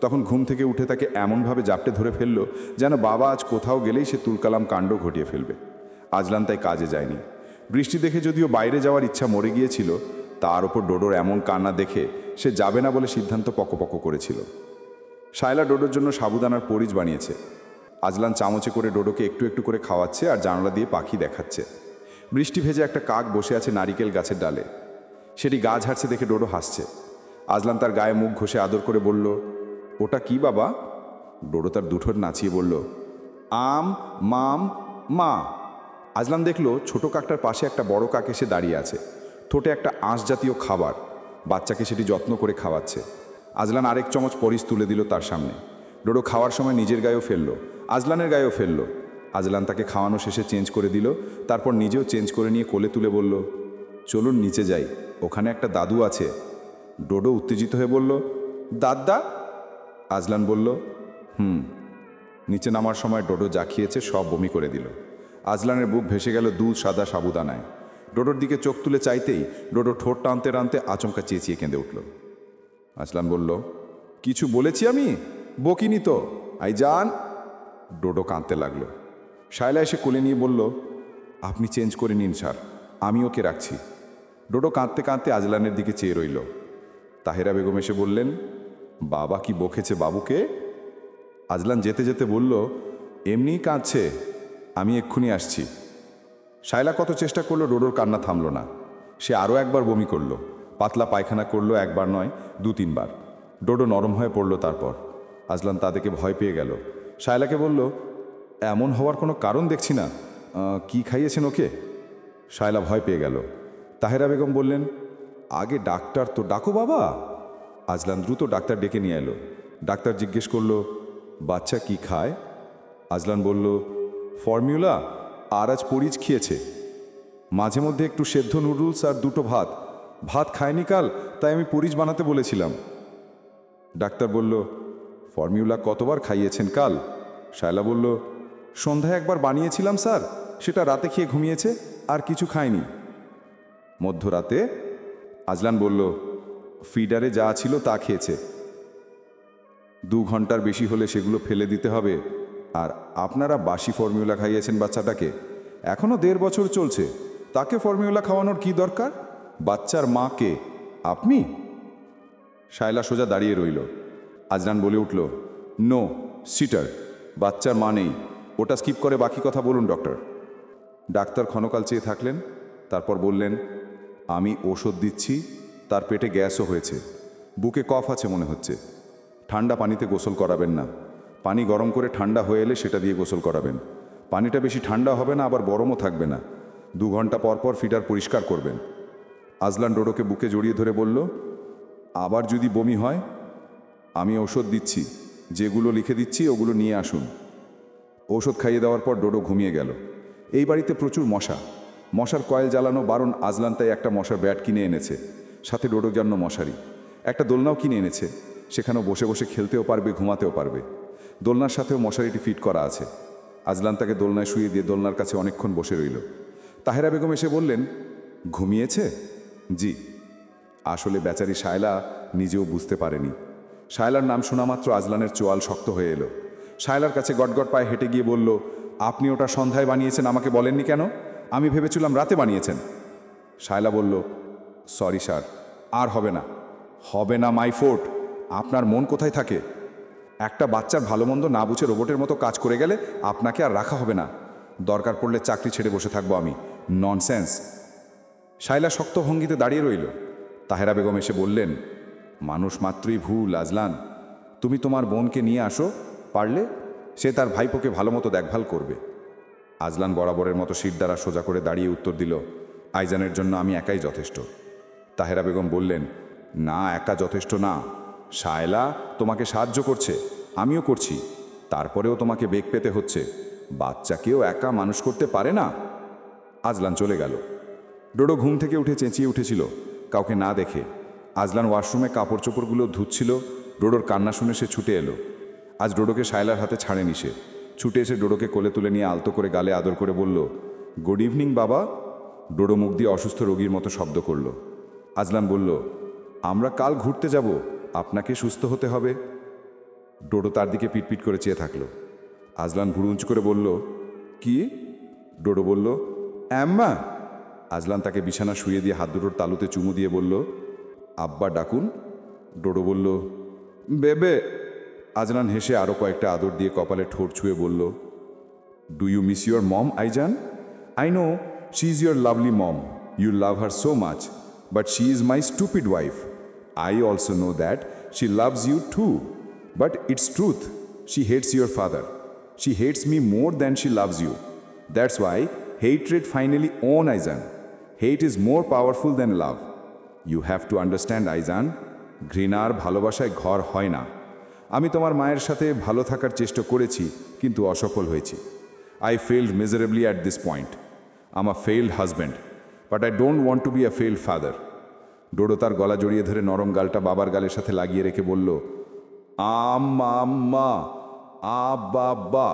তখন ঘুম থেকে উঠে তাকে এমনভাবে জাপটে ধরে ফেলল যেন বাবা আজ কোথাও গেলেই সে তুলকালাম কাণ্ড ঘটিয়ে ফেলবে। আজলান তাই কাজে যায়নি। বৃষ্টি দেখে যদিও বাইরে যাওয়ার ইচ্ছা মরে গিয়েছিল, তার ওপর ডোডোর এমন কান্না দেখে সে যাবে না বলে সিদ্ধান্ত পকপক করেছিল। শায়লা ডোডোর জন্য সাবুদানার পরিজ বানিয়েছে। আজলান চামচে করে ডোডোকে একটু একটু করে খাওয়াচ্ছে আর জানালা দিয়ে পাখি দেখাচ্ছে। বৃষ্টি ভেজে একটা কাক বসে আছে নারিকেল গাছের ডালে। সেটি গা ঝাড়ছে দেখে ডোডো হাসছে। আজলান তার গায়ে মুখ ঘষে আদর করে বলল, ওটা কি বাবা? ডোডো তার দুঠোর নাচিয়ে বলল, আম মাম মা। আজলান দেখল ছোট কাকটার পাশে একটা বড় কাক এসে দাঁড়িয়ে আছে। ঠোঁটে একটা আঁশ জাতীয় খাবার, বাচ্চাকে সেটি যত্ন করে খাওয়াচ্ছে। আজলান আরেক চামচ পরিজ তুলে দিল তার সামনে। ডোডো খাওয়ার সময় নিজের গায়েও ফেলল, আজলানের গায়েও ফেলল। আজলান তাকে খাওয়ানো শেষে চেঞ্জ করে দিল, তারপর নিজেও চেঞ্জ করে নিয়ে কোলে তুলে বলল, চলুন নিচে যাই, ওখানে একটা দাদু আছে। ডোডো উত্তেজিত হয়ে বলল, দাদা? আজলান বলল, নিচে নামার সময় ডোডো যা খেয়েছে সব বমি করে দিল। আজলানের বুক ভেসে গেল দুধ সাদা সাবুদানায়। ডোডোর দিকে চোখ তুলে চাইতেই ডোডো ঠোঁট টানতে টানতে আচমকা চেঁচিয়ে কেঁদে উঠল। আজলান বলল, কিছু বলেছি আমি? বকিনি তো, আই যান। ডোডো কাঁদতে লাগলো। শায়লা এসে কোলে নিয়ে বলল, আপনি চেঞ্জ করে নিন স্যার, আমি ওকে রাখছি। ডোডো কাঁদতে কাঁদতে আজলানের দিকে চেয়ে রইল। তাহেরা বেগম এসে বললেন, বাবা কি বকেছে বাবুকে? আজলান যেতে যেতে বলল, এমনিই কাঁদছে, আমি এক্ষুনি আসছি। শায়লা কত চেষ্টা করলো, ডোডোর কান্না থামল না। সে আরও একবার বমি করলো, পাতলা পায়খানা করলো, একবার নয় 2-3 বার। ডোডো নরম হয়ে পড়ল। তারপর আজলান তাদেরকে ভয় পেয়ে গেল। শায়লাকে বলল, এমন হওয়ার কোনো কারণ দেখছি না, কি খাইয়েছেন ওকে? শায়লা ভয় পেয়ে গেল। তাহেরা বেগম বললেন, আগে ডাক্তার তো ডাকো বাবা। আজলান দ্রুত ডাক্তার ডেকে নিয়ে এলো। ডাক্তার জিজ্ঞেস করলো, বাচ্চা কি খায়? আজলান বলল, ফর্মুলা আর আজ পরিজ খেয়েছে, মাঝে মধ্যে একটু সেদ্ধ নুডলস আর 2টো ভাত। ভাত খায়নি কাল, তাই আমি পরিজ বানাতে বলেছিলাম। ডাক্তার বলল, ফর্মুলা কতবার খাইয়েছেন কাল? শায়লা বলল, সন্ধ্যায় একবার বানিয়েছিলাম স্যার, সেটা রাতে খেয়ে ঘুমিয়েছে, আর কিছু খায়নি। মধ্যরাতে? আজলান বলল, ফিডারে যা ছিল তা খেয়েছে। 2 ঘন্টার বেশি হলে সেগুলো ফেলে দিতে হবে। আর আপনারা বাসি ফর্মুলা খাইয়েছেন বাচ্চাটাকে, এখনও 1.5 বছর চলছে, তাকে ফর্মুলা খাওয়ানোর কি দরকার? বাচ্চার মাকে আপনি? শায়লা সোজা দাঁড়িয়ে রইল। আজলান বলে উঠল, নো সিটার, বাচ্চার মা নেই, ওটা স্কিপ করে বাকি কথা বলুন ডক্টর। ডাক্তার ক্ষণকাল চেয়ে থাকলেন, তারপর বললেন, আমি ওষুধ দিচ্ছি, তার পেটে গ্যাসও হয়েছে, বুকে কফ আছে মনে হচ্ছে। ঠান্ডা পানিতে গোসল করাবেন না, পানি গরম করে ঠান্ডা হয়ে এলে সেটা দিয়ে গোসল করাবেন। পানিটা বেশি ঠান্ডা হবে না, আবার গরমও থাকবে না। 2 ঘন্টা পর পর ফিডার পরিষ্কার করবেন। আজলান ডোডোকে বুকে জড়িয়ে ধরে বলল, আবার যদি বমি হয়, আমি ঔষধ দিচ্ছি, যেগুলো লিখে দিচ্ছি ওগুলো নিয়ে আসুন। ঔষধ খাইয়ে দেওয়ার পর ডোডো ঘুমিয়ে গেল। এই বাড়িতে প্রচুর মশা, মশার কয়েল জ্বালানো বারণ। আজলান তাই একটা মশার ব্যাট কিনে এনেছে, সাথে ডোডোর জন্য মশারি। একটা দোলনাও কিনে এনেছে, সেখানেও বসে বসে খেলতেও পারবে, ঘুমাতেও পারবে। দোলনার সাথেও মশারিটি ফিট করা আছে। আজলান তাকে দোলনায় শুয়ে দিয়ে দোলনার কাছে অনেকক্ষণ বসে রইল। তাহেরা বেগম এসে বললেন, ঘুমিয়েছে? জি। আসলে বেচারি শায়লা নিজেও বুঝতে পারেনি। শায়লার নাম শোনা মাত্র আজলানের চোয়াল শক্ত হয়ে এলো। শায়লার কাছে গটগট পায়ে হেঁটে গিয়ে বলল, আপনি ওটা সন্ধ্যায় বানিয়েছেন, আমাকে বলেননি কেন? আমি ভেবেছিলাম রাতে বানিয়েছেন। শায়লা বলল, সরি স্যার, আর হবে না। হবে না মাই ফোর্ট। আপনার মন কোথায় থাকে? একটা বাচ্চার ভালো মন্দ না বুঝে রোবটের মতো কাজ করে গেলে আপনাকে আর রাখা হবে না। দরকার পড়লে চাকরি ছেড়ে বসে থাকবো আমি। ননসেন্স। শায়লা শক্ত ভঙ্গিতে দাঁড়িয়ে রইল। তাহেরা বেগম এসে বললেন, মানুষ মাত্রই ভুল আজলান। তুমি তোমার বোনকে নিয়ে আসো, পারলে সে তার ভাইপোকে ভালো মতো দেখভাল করবে। আজলান বরাবরের মতো শির দ্বারা সোজা করে দাঁড়িয়ে উত্তর দিল, আইজানের জন্য আমি একাই যথেষ্ট। তাহেরা বেগম বললেন, না, একা যথেষ্ট না। শায়লা তোমাকে সাহায্য করছে, আমিও করছি, তারপরেও তোমাকে বেগ পেতে হচ্ছে। বাচ্চাকেও একা মানুষ করতে পারে না। আজলান চলে গেল। ডোডো ঘুম থেকে উঠে চেঁচিয়ে উঠেছিল, কাউকে না দেখে। আজলান ওয়াশরুমে কাপড় চোপড়গুলো ধুচ্ছিল। ডোডোর কান্না শুনে সে ছুটে এলো। আজ ডোডোকে শায়লার হাতে ছাড়েনি সে। ছুটে এসে ডোডোকে কোলে তুলে নিয়ে আলতো করে গালে আদর করে বলল, গুড ইভিনিং বাবা। ডোডো মুখ দিয়ে অসুস্থ রোগীর মতো শব্দ করল। আজলান বলল, আমরা কাল ঘুরতে যাব, আপনাকে সুস্থ হতে হবে। ডোডো তার দিকে পিটপিট করে চেয়ে থাকলো। আজলান ভুরু উঁচু করে বলল, কি? ডোডো বলল, অ্যাম্মা। আজলান তাকে বিছানা শুয়ে দিয়ে হাত দুটোর তালুতে চুমু দিয়ে বলল, আব্বা ডাকুন। ডোডো বলল, বেবে। আজলান হেসে আরও কয়েকটা আদর দিয়ে কপালে ঠোঁট ছুঁয়ে বলল, do you miss your mom Aizan? I know she is your lovely mom, you love her so much, but she is my stupid wife. I also know that she loves you too, but it's truth. She hates your father. She hates me more than she loves you. That's why hatred finally won Aizan. Hate is more powerful than love. You have to understand, Aizan. ঘৃণার ভালোবাসায় ঘর হয় না। আমি তোমার মায়ের সাথে ভালো থাকার চেষ্টা করেছি, কিন্তু অসফল হয়েছি। I failed miserably at this point. I'm a failed husband, but I don't want to be a failed father. Dodo তার গলা জড়িয়ে ধরে নরম গালটা বাবার গালের সাথে লাগিয়ে রেখে বলল, আম্মা আম্মা, আ বাবা।